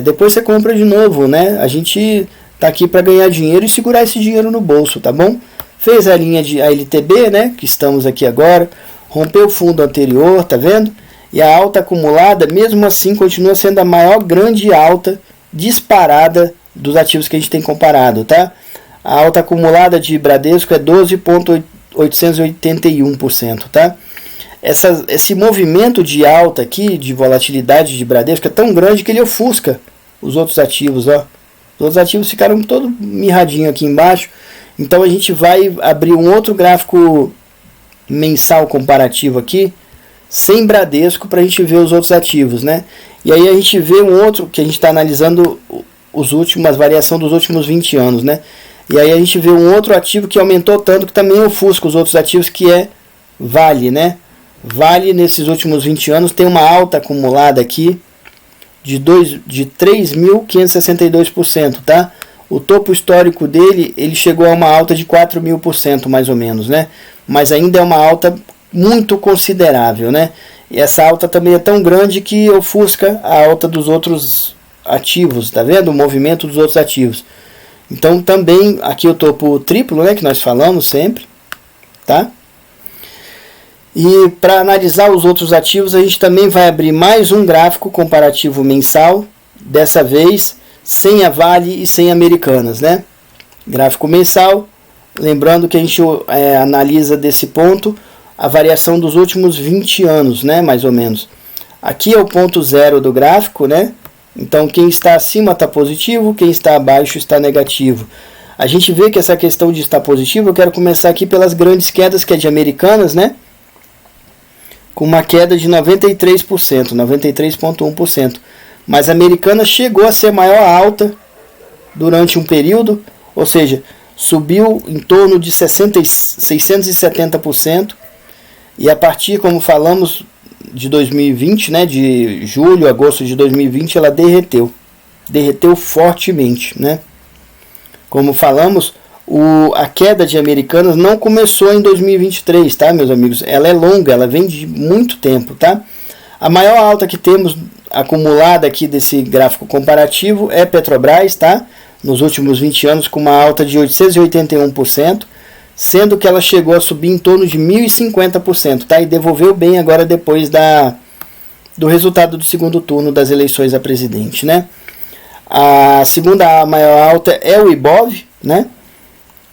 Depois você compra de novo, né? A gente tá aqui para ganhar dinheiro e segurar esse dinheiro no bolso, tá bom? Fez a linha de ALTB, né? Que estamos aqui agora. Rompeu o fundo anterior, tá vendo? E a alta acumulada, mesmo assim, continua sendo a maior grande alta disparada dos ativos que a gente tem comparado, tá? A alta acumulada de Bradesco é 12,881%, tá? Esse movimento de alta aqui, de volatilidade de Bradesco, é tão grande que ele ofusca os outros ativos, ó. Os outros ativos ficaram todo mirradinho aqui embaixo. Então a gente vai abrir um outro gráfico mensal comparativo aqui, sem Bradesco, para a gente ver os outros ativos, né? E aí a gente vê um outro que a gente está analisando as variações dos últimos 20 anos, né? E aí a gente vê um outro ativo que aumentou tanto que também ofusca os outros ativos, que é Vale, né? Vale nesses últimos 20 anos tem uma alta acumulada aqui de 3.562%, tá? O topo histórico dele, ele chegou a uma alta de 4.000% mais ou menos, né? Mas ainda é uma alta muito considerável, né? E essa alta também é tão grande que ofusca a alta dos outros ativos, tá vendo? O movimento dos outros ativos. Então também aqui o topo triplo, né, que nós falamos sempre, tá? E para analisar os outros ativos, a gente também vai abrir mais um gráfico comparativo mensal, dessa vez sem a Vale e sem Americanas, né? Gráfico mensal, lembrando que a gente analisa desse ponto a variação dos últimos 20 anos, né, mais ou menos. Aqui é o ponto zero do gráfico, né? Então quem está acima está positivo, quem está abaixo está negativo. A gente vê que essa questão de estar positivo, eu quero começar aqui pelas grandes quedas, que é de Americanas, né? Com uma queda de 93%, 93,1%. Mas a Americanas chegou a ser maior alta durante um período, ou seja, subiu em torno de 670%. E a partir, como falamos, de 2020, né, de julho, agosto de 2020, ela derreteu fortemente, né? Como falamos, a queda de Americanas não começou em 2023, tá, meus amigos? Ela é longa, ela vem de muito tempo, tá? A maior alta que temos acumulada aqui desse gráfico comparativo é Petrobras, tá? Nos últimos 20 anos, com uma alta de 881%, sendo que ela chegou a subir em torno de 1.050%, tá? E devolveu bem agora depois do resultado do segundo turno das eleições a presidente, né? A segunda maior alta é o Ibov, né?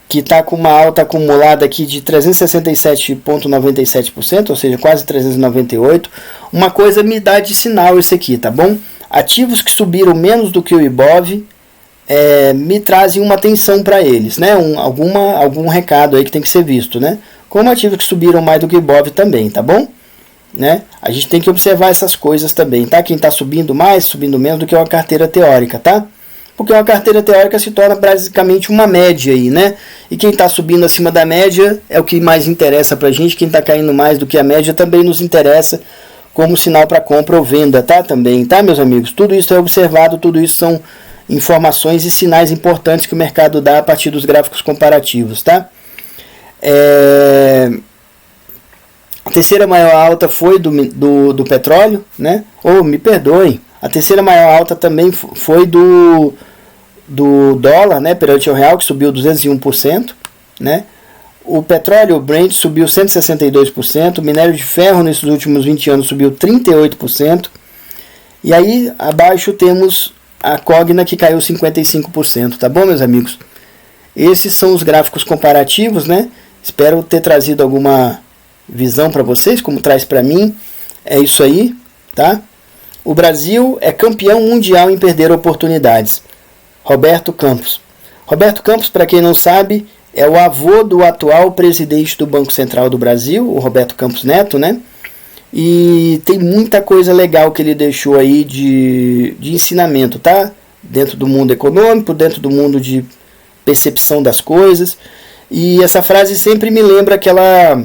Que está com uma alta acumulada aqui de 367,97%, ou seja, quase 398%. Uma coisa me dá de sinal isso aqui, tá bom? Ativos que subiram menos do que o Ibov me trazem uma atenção para eles, né? Algum recado aí que tem que ser visto, né? Como ativos que subiram mais do que o Ibov também, tá bom? Né? A gente tem que observar essas coisas também, tá? Quem está subindo mais, subindo menos do que uma carteira teórica, tá? Porque uma carteira teórica se torna basicamente uma média aí, né? E quem está subindo acima da média é o que mais interessa para a gente. Quem está caindo mais do que a média também nos interessa como sinal para compra ou venda, tá? Também, tá, meus amigos? Tudo isso é observado, tudo isso são informações e sinais importantes que o mercado dá a partir dos gráficos comparativos, tá? A terceira maior alta foi do petróleo, né? Me perdoem. A terceira maior alta também foi do dólar, né, perante o real, que subiu 201%, né? O petróleo, o Brent, subiu 162%, o minério de ferro nesses últimos 20 anos subiu 38%, e aí abaixo temos a Cogna, que caiu 55%, tá bom, meus amigos? Esses são os gráficos comparativos, né? Espero ter trazido alguma visão para vocês, como traz para mim. É isso aí, tá? O Brasil é campeão mundial em perder oportunidades. Roberto Campos. Roberto Campos, para quem não sabe, é o avô do atual presidente do Banco Central do Brasil, o Roberto Campos Neto, né? E tem muita coisa legal que ele deixou aí de ensinamento, tá? Dentro do mundo econômico, dentro do mundo de percepção das coisas. E essa frase sempre me lembra aquela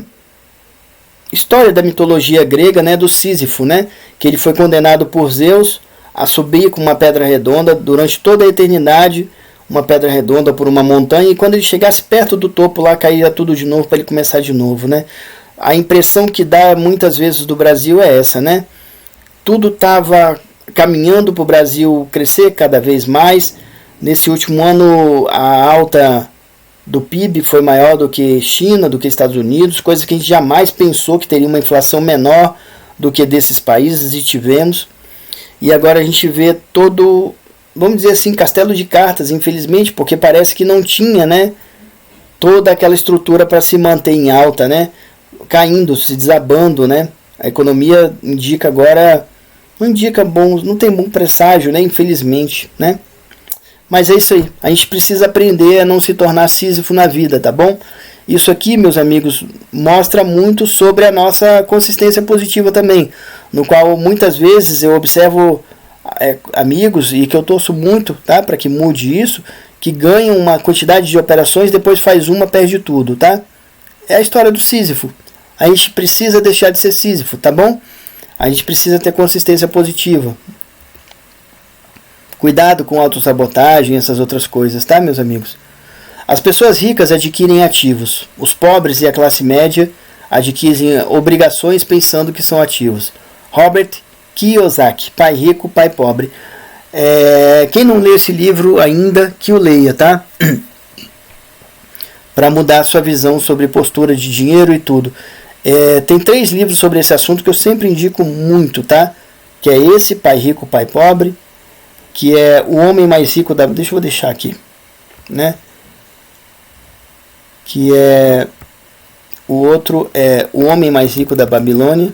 história da mitologia grega, né, do Sísifo, né, que ele foi condenado por Zeus a subir com uma pedra redonda durante toda a eternidade, uma pedra redonda por uma montanha, e quando ele chegasse perto do topo lá, caía tudo de novo para ele começar de novo, né? A impressão que dá muitas vezes do Brasil é essa, né? Tudo estava caminhando para o Brasil crescer cada vez mais. Nesse último ano, a alta do PIB foi maior do que China, do que Estados Unidos, coisa que a gente jamais pensou que teria uma inflação menor do que desses países, e tivemos. E agora a gente vê todo, vamos dizer assim, castelo de cartas, infelizmente, porque parece que não tinha, né, toda aquela estrutura para se manter em alta, né, caindo, se desabando, né. A economia indica agora, não indica bons, não tem bom presságio, né, infelizmente, né. Mas é isso aí, a gente precisa aprender a não se tornar Sísifo na vida, tá bom? Isso aqui, meus amigos, mostra muito sobre a nossa consistência positiva também, no qual muitas vezes eu observo amigos, e que eu torço muito, tá, para que mude isso, que ganham uma quantidade de operações, depois faz uma, perde tudo, tá? É a história do Sísifo. A gente precisa deixar de ser Sísifo, tá bom? A gente precisa ter consistência positiva. Cuidado com autossabotagem e essas outras coisas, tá, meus amigos? As pessoas ricas adquirem ativos. Os pobres e a classe média adquirem obrigações pensando que são ativos. Robert Kiyosaki, Pai Rico, Pai Pobre. Quem não lê esse livro ainda, que o leia, tá? Para mudar a sua visão sobre postura de dinheiro e tudo. Tem 3 livros sobre esse assunto que eu sempre indico muito, tá? Que é esse, Pai Rico, Pai Pobre, que é o homem mais rico da... Deixa eu deixar aqui, né? Que é... O outro é O Homem Mais Rico da Babilônia.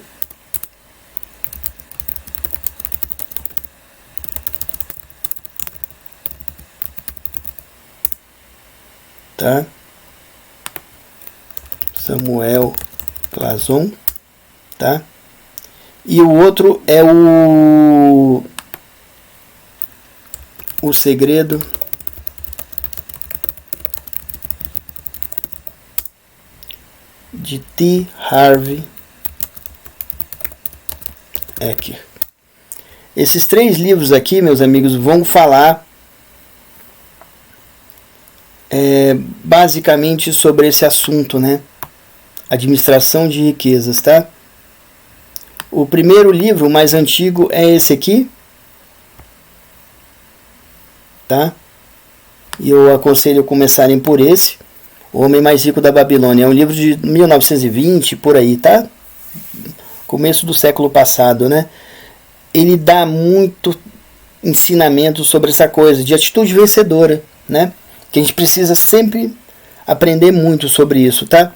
Tá? Samuel Clason, tá? E o outro é o Segredo de T. Harv Eker. Esses 3 livros aqui, meus amigos, vão falar basicamente sobre esse assunto, né? Administração de riquezas, tá? O primeiro livro, o mais antigo, é esse aqui, tá? E eu aconselho começarem por esse, O Homem Mais Rico da Babilônia. É um livro de 1920, por aí, tá? Começo do século passado, né? Ele dá muito ensinamento sobre essa coisa de atitude vencedora, né? Que a gente precisa sempre aprender muito sobre isso, tá?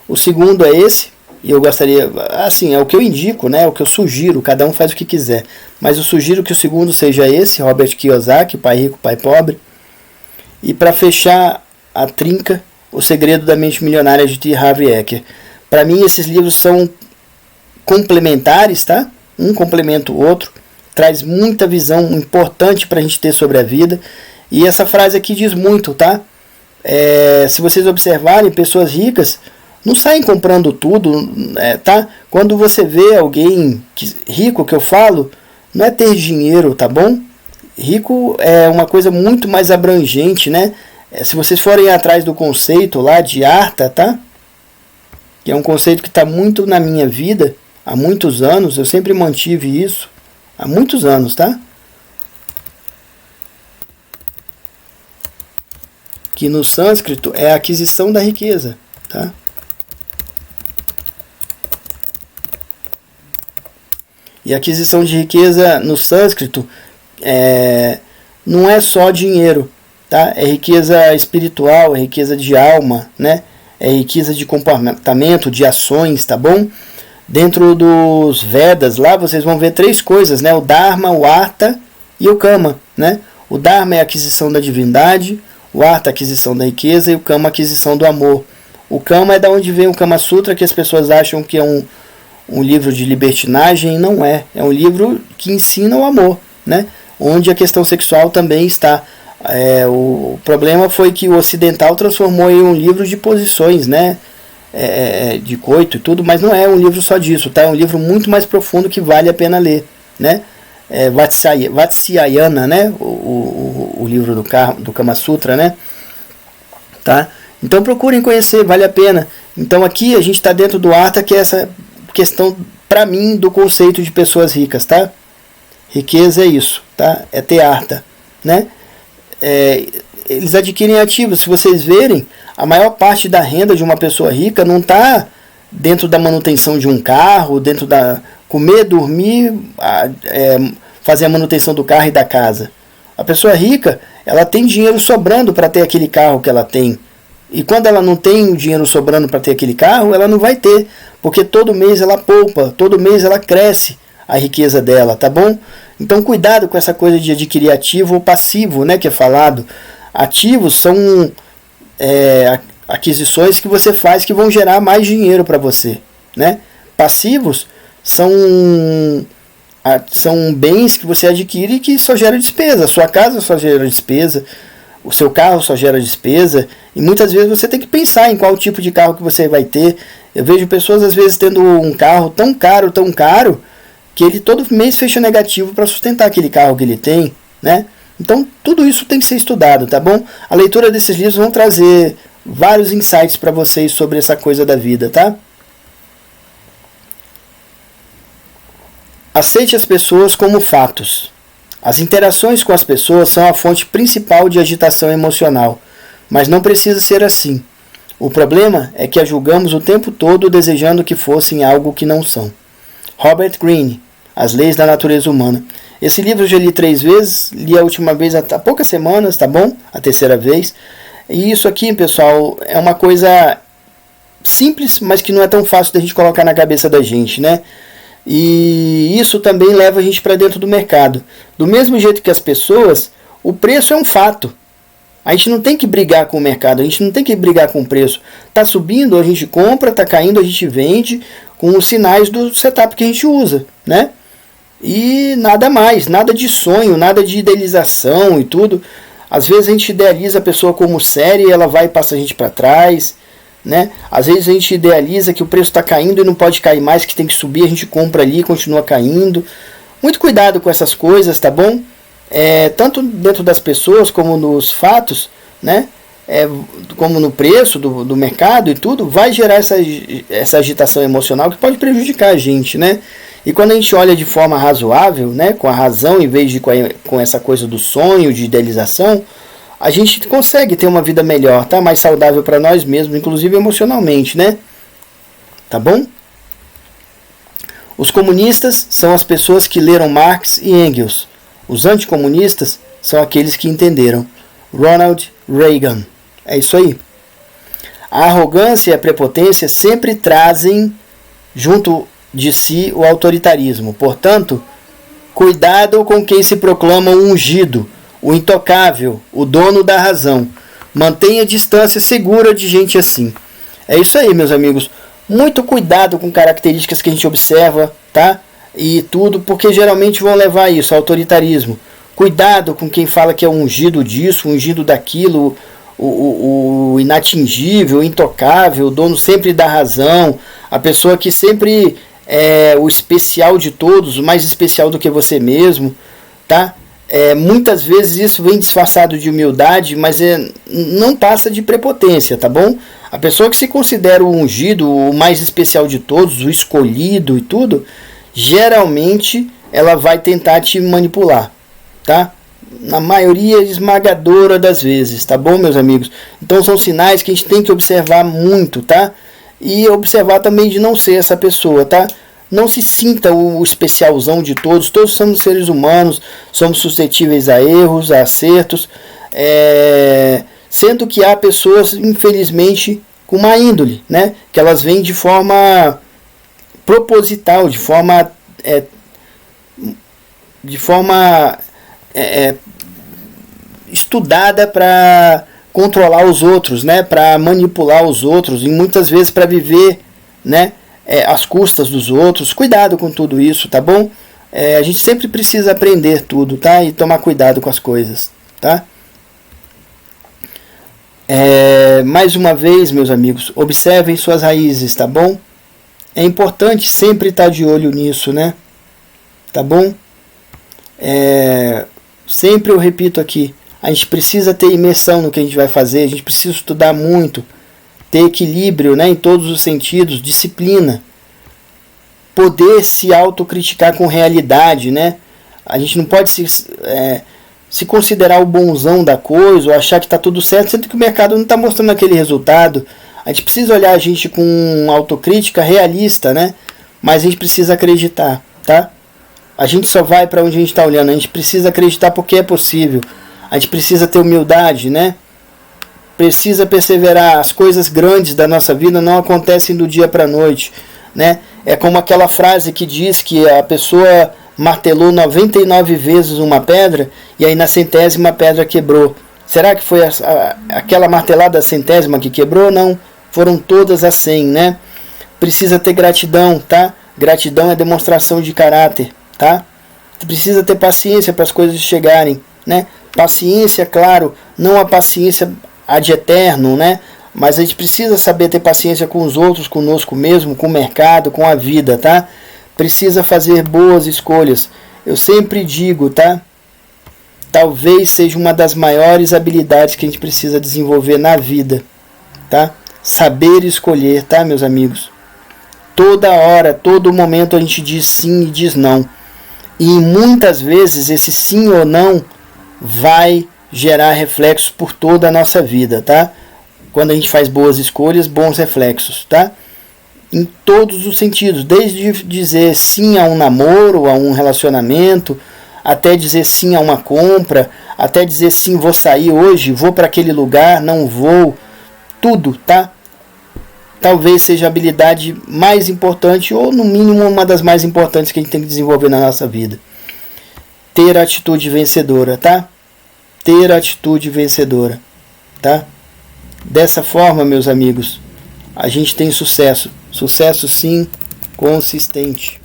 O segundo é esse, e eu gostaria, assim, é o que eu indico, né? É o que eu sugiro, cada um faz o que quiser. Mas eu sugiro que o segundo seja esse, Robert Kiyosaki, Pai Rico, Pai Pobre. E para fechar a trinca, O Segredo da Mente Milionária de T. Harv Eker. Para mim, esses livros são complementares, tá? Um complementa o outro, traz muita visão importante para a gente ter sobre a vida. E essa frase aqui diz muito, tá? Se vocês observarem, pessoas ricas não saem comprando tudo, tá? Quando você vê alguém rico, que eu falo, não é ter dinheiro, tá bom? Rico é uma coisa muito mais abrangente, né? Se vocês forem atrás do conceito lá de Artha, tá? Que é um conceito que está muito na minha vida há muitos anos, eu sempre mantive isso há muitos anos, tá? Que no sânscrito é a aquisição da riqueza, tá? E a aquisição de riqueza no sânscrito não é só dinheiro, tá? É riqueza espiritual, é riqueza de alma, né? É riqueza de comportamento, de ações, tá bom? Dentro dos Vedas, lá vocês vão ver 3 coisas, né? O Dharma, o Artha e o Kama, né? O Dharma é a aquisição da divindade, o Artha é a aquisição da riqueza e o Kama é a aquisição do amor. O Kama é da onde vem o Kama Sutra, que as pessoas acham que é um livro de libertinagem. Não é. É um livro que ensina o amor, né? Onde a questão sexual também está. O problema foi que o ocidental transformou em um livro de posições, né? De coito e tudo, mas não é um livro só disso, tá? É um livro muito mais profundo que vale a pena ler, né? Vatsyayana, né? O livro do Kama Sutra, né? Tá? Então procurem conhecer, vale a pena. Então aqui a gente está dentro do Artha, que é essa questão, para mim, do conceito de pessoas ricas, tá? Riqueza é isso, tá? É ter Artha, né? Eles adquirem ativos. Se vocês verem, a maior parte da renda de uma pessoa rica não está dentro da manutenção de um carro, dentro da comer, dormir, fazer a manutenção do carro e da casa. A pessoa rica, ela tem dinheiro sobrando para ter aquele carro que ela tem. E quando ela não tem o dinheiro sobrando para ter aquele carro, ela não vai ter, porque todo mês ela poupa, todo mês ela cresce a riqueza dela, tá bom? Então cuidado com essa coisa de adquirir ativo ou passivo, né, que é falado. Ativos são aquisições que você faz que vão gerar mais dinheiro para você, né? Passivos são bens que você adquire que só gera despesa. A sua casa só gera despesa, o seu carro só gera despesa, e muitas vezes você tem que pensar em qual tipo de carro que você vai ter. Eu vejo pessoas às vezes tendo um carro tão caro, que ele todo mês fecha negativo para sustentar aquele carro que ele tem, né? Então tudo isso tem que ser estudado, tá bom? A leitura desses livros vão trazer vários insights para vocês sobre essa coisa da vida, tá? Aceite as pessoas como fatos. As interações com as pessoas são a fonte principal de agitação emocional, mas não precisa ser assim. O problema é que as julgamos o tempo todo desejando que fossem algo que não são. Robert Greene, As Leis da Natureza Humana. Esse livro eu já li 3 vezes, li a última vez há poucas semanas, tá bom? A terceira vez. E isso aqui, pessoal, é uma coisa simples, mas que não é tão fácil da gente colocar na cabeça da gente, né? E isso também leva a gente para dentro do mercado. Do mesmo jeito que as pessoas, o preço é um fato. A gente não tem que brigar com o mercado, a gente não tem que brigar com o preço. Está subindo, a gente compra, está caindo, a gente vende, com os sinais do setup que a gente usa, né? E nada mais, nada de sonho, nada de idealização e tudo. Às vezes a gente idealiza a pessoa como séria e ela vai e passa a gente para trás, né? Às vezes a gente idealiza que o preço está caindo e não pode cair mais, que tem que subir, a gente compra ali e continua caindo. Muito cuidado com essas coisas, tá bom? Tanto dentro das pessoas como nos fatos, né? como no preço do mercado e tudo, vai gerar essa agitação emocional que pode prejudicar a gente, né? E quando a gente olha de forma razoável, né, com a razão, em vez de com essa coisa do sonho, de idealização, a gente consegue ter uma vida melhor, tá? Mais saudável para nós mesmos, inclusive emocionalmente, né? Tá bom? Os comunistas são as pessoas que leram Marx e Engels. Os anticomunistas são aqueles que entenderam. Ronald Reagan. É isso aí. A arrogância e a prepotência sempre trazem junto de si o autoritarismo. Portanto, cuidado com quem se proclama o ungido, o intocável, o dono da razão. Mantenha distância segura de gente assim. É isso aí, meus amigos. Muito cuidado com características que a gente observa, tá? E tudo, porque geralmente vão levar a isso, ao autoritarismo. Cuidado com quem fala que é ungido disso, ungido daquilo, o inatingível, o intocável, o dono sempre da razão, a pessoa que sempre é o especial de todos, o mais especial do que você mesmo, tá? Muitas vezes isso vem disfarçado de humildade, mas não passa de prepotência, tá bom? A pessoa que se considera o ungido, o mais especial de todos, o escolhido e tudo, geralmente ela vai tentar te manipular, tá? Na maioria esmagadora das vezes, tá bom, meus amigos? Então são sinais que a gente tem que observar muito, tá? E observar também de não ser essa pessoa, tá? Não se sinta o especialzão de todos. Todos somos seres humanos, somos suscetíveis a erros, a acertos, sendo que há pessoas, infelizmente, com má índole, né? Que elas vêm de forma proposital, de forma estudada para controlar os outros, né? Para manipular os outros e muitas vezes para viver, né? Às custas dos outros. Cuidado com tudo isso, tá bom? A gente sempre precisa aprender tudo, tá? E tomar cuidado com as coisas, tá? Mais uma vez, meus amigos, observem suas raízes, tá bom? É importante sempre estar de olho nisso, né? Tá bom? Sempre eu repito aqui, a gente precisa ter imersão no que a gente vai fazer, a gente precisa estudar muito, ter equilíbrio, né, em todos os sentidos, disciplina, poder se autocriticar com realidade, né? A gente não pode se considerar o bonzão da coisa ou achar que está tudo certo, sendo que o mercado não está mostrando aquele resultado. A gente precisa olhar a gente com autocrítica realista, né? Mas a gente precisa acreditar, tá? A gente só vai para onde a gente está olhando, a gente precisa acreditar porque é possível. A gente precisa ter humildade, né? Precisa perseverar. As coisas grandes da nossa vida não acontecem do dia para a noite, né? É como aquela frase que diz que a pessoa martelou 99 vezes uma pedra e aí na 100ª pedra quebrou. Será que foi aquela martelada centésima que quebrou? Não, foram todas as 100, né? Precisa ter gratidão, tá? Gratidão é demonstração de caráter, tá? Precisa ter paciência para as coisas chegarem, né? Paciência, claro, não a paciência ad eterno, né? Mas a gente precisa saber ter paciência com os outros, conosco mesmo, com o mercado, com a vida, tá? Precisa fazer boas escolhas. Eu sempre digo, tá? Talvez seja uma das maiores habilidades que a gente precisa desenvolver na vida, tá? Saber escolher, tá, meus amigos? Toda hora, todo momento a gente diz sim e diz não. E muitas vezes esse sim ou não vai gerar reflexos por toda a nossa vida, tá? Quando a gente faz boas escolhas, bons reflexos, tá? Em todos os sentidos, desde dizer sim a um namoro, a um relacionamento, até dizer sim a uma compra, até dizer sim, vou sair hoje, vou para aquele lugar, não vou, tudo, tá? Talvez seja a habilidade mais importante, ou no mínimo uma das mais importantes que a gente tem que desenvolver na nossa vida. Ter atitude vencedora, tá? Ter atitude vencedora, tá? Dessa forma, meus amigos, a gente tem sucesso. Sucesso sim, consistente,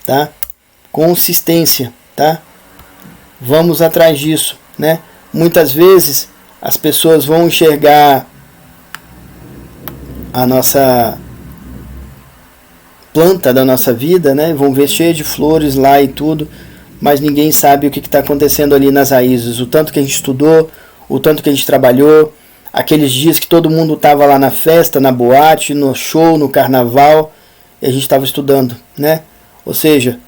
tá? Consistência, tá? Vamos atrás disso, né? Muitas vezes as pessoas vão enxergar a nossa planta da nossa vida, né? Vão ver cheia de flores lá e tudo, mas ninguém sabe o que está acontecendo ali nas raízes, o tanto que a gente estudou, o tanto que a gente trabalhou, aqueles dias que todo mundo estava lá na festa, na boate, no show, no carnaval, e a gente estava estudando, né? Ou seja,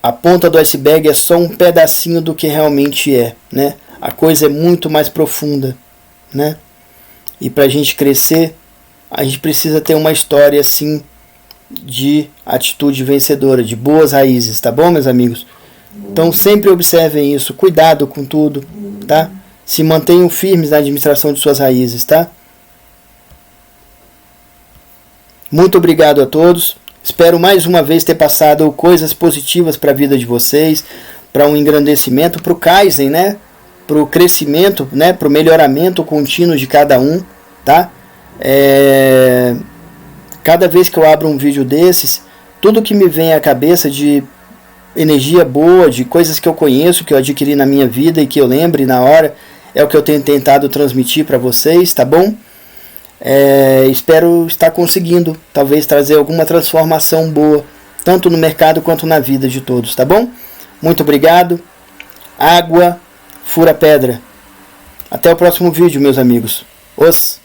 a ponta do iceberg é só um pedacinho do que realmente é, né? A coisa é muito mais profunda, né? E para a gente crescer, a gente precisa ter uma história assim de atitude vencedora, de boas raízes, tá bom, meus amigos? Então sempre observem isso, cuidado com tudo, tá? Se mantenham firmes na administração de suas raízes, tá? Muito obrigado a todos. Espero mais uma vez ter passado coisas positivas para a vida de vocês, para um engrandecimento, para o Kaizen, né? Para o crescimento, né? Para o melhoramento contínuo de cada um, tá? Cada vez que eu abro um vídeo desses, tudo que me vem à cabeça de energia boa, de coisas que eu conheço, que eu adquiri na minha vida e que eu lembre na hora, é o que eu tenho tentado transmitir para vocês, tá bom? Espero estar conseguindo, talvez, trazer alguma transformação boa, tanto no mercado quanto na vida de todos, tá bom? Muito obrigado. Água fura pedra. Até o próximo vídeo, meus amigos. Os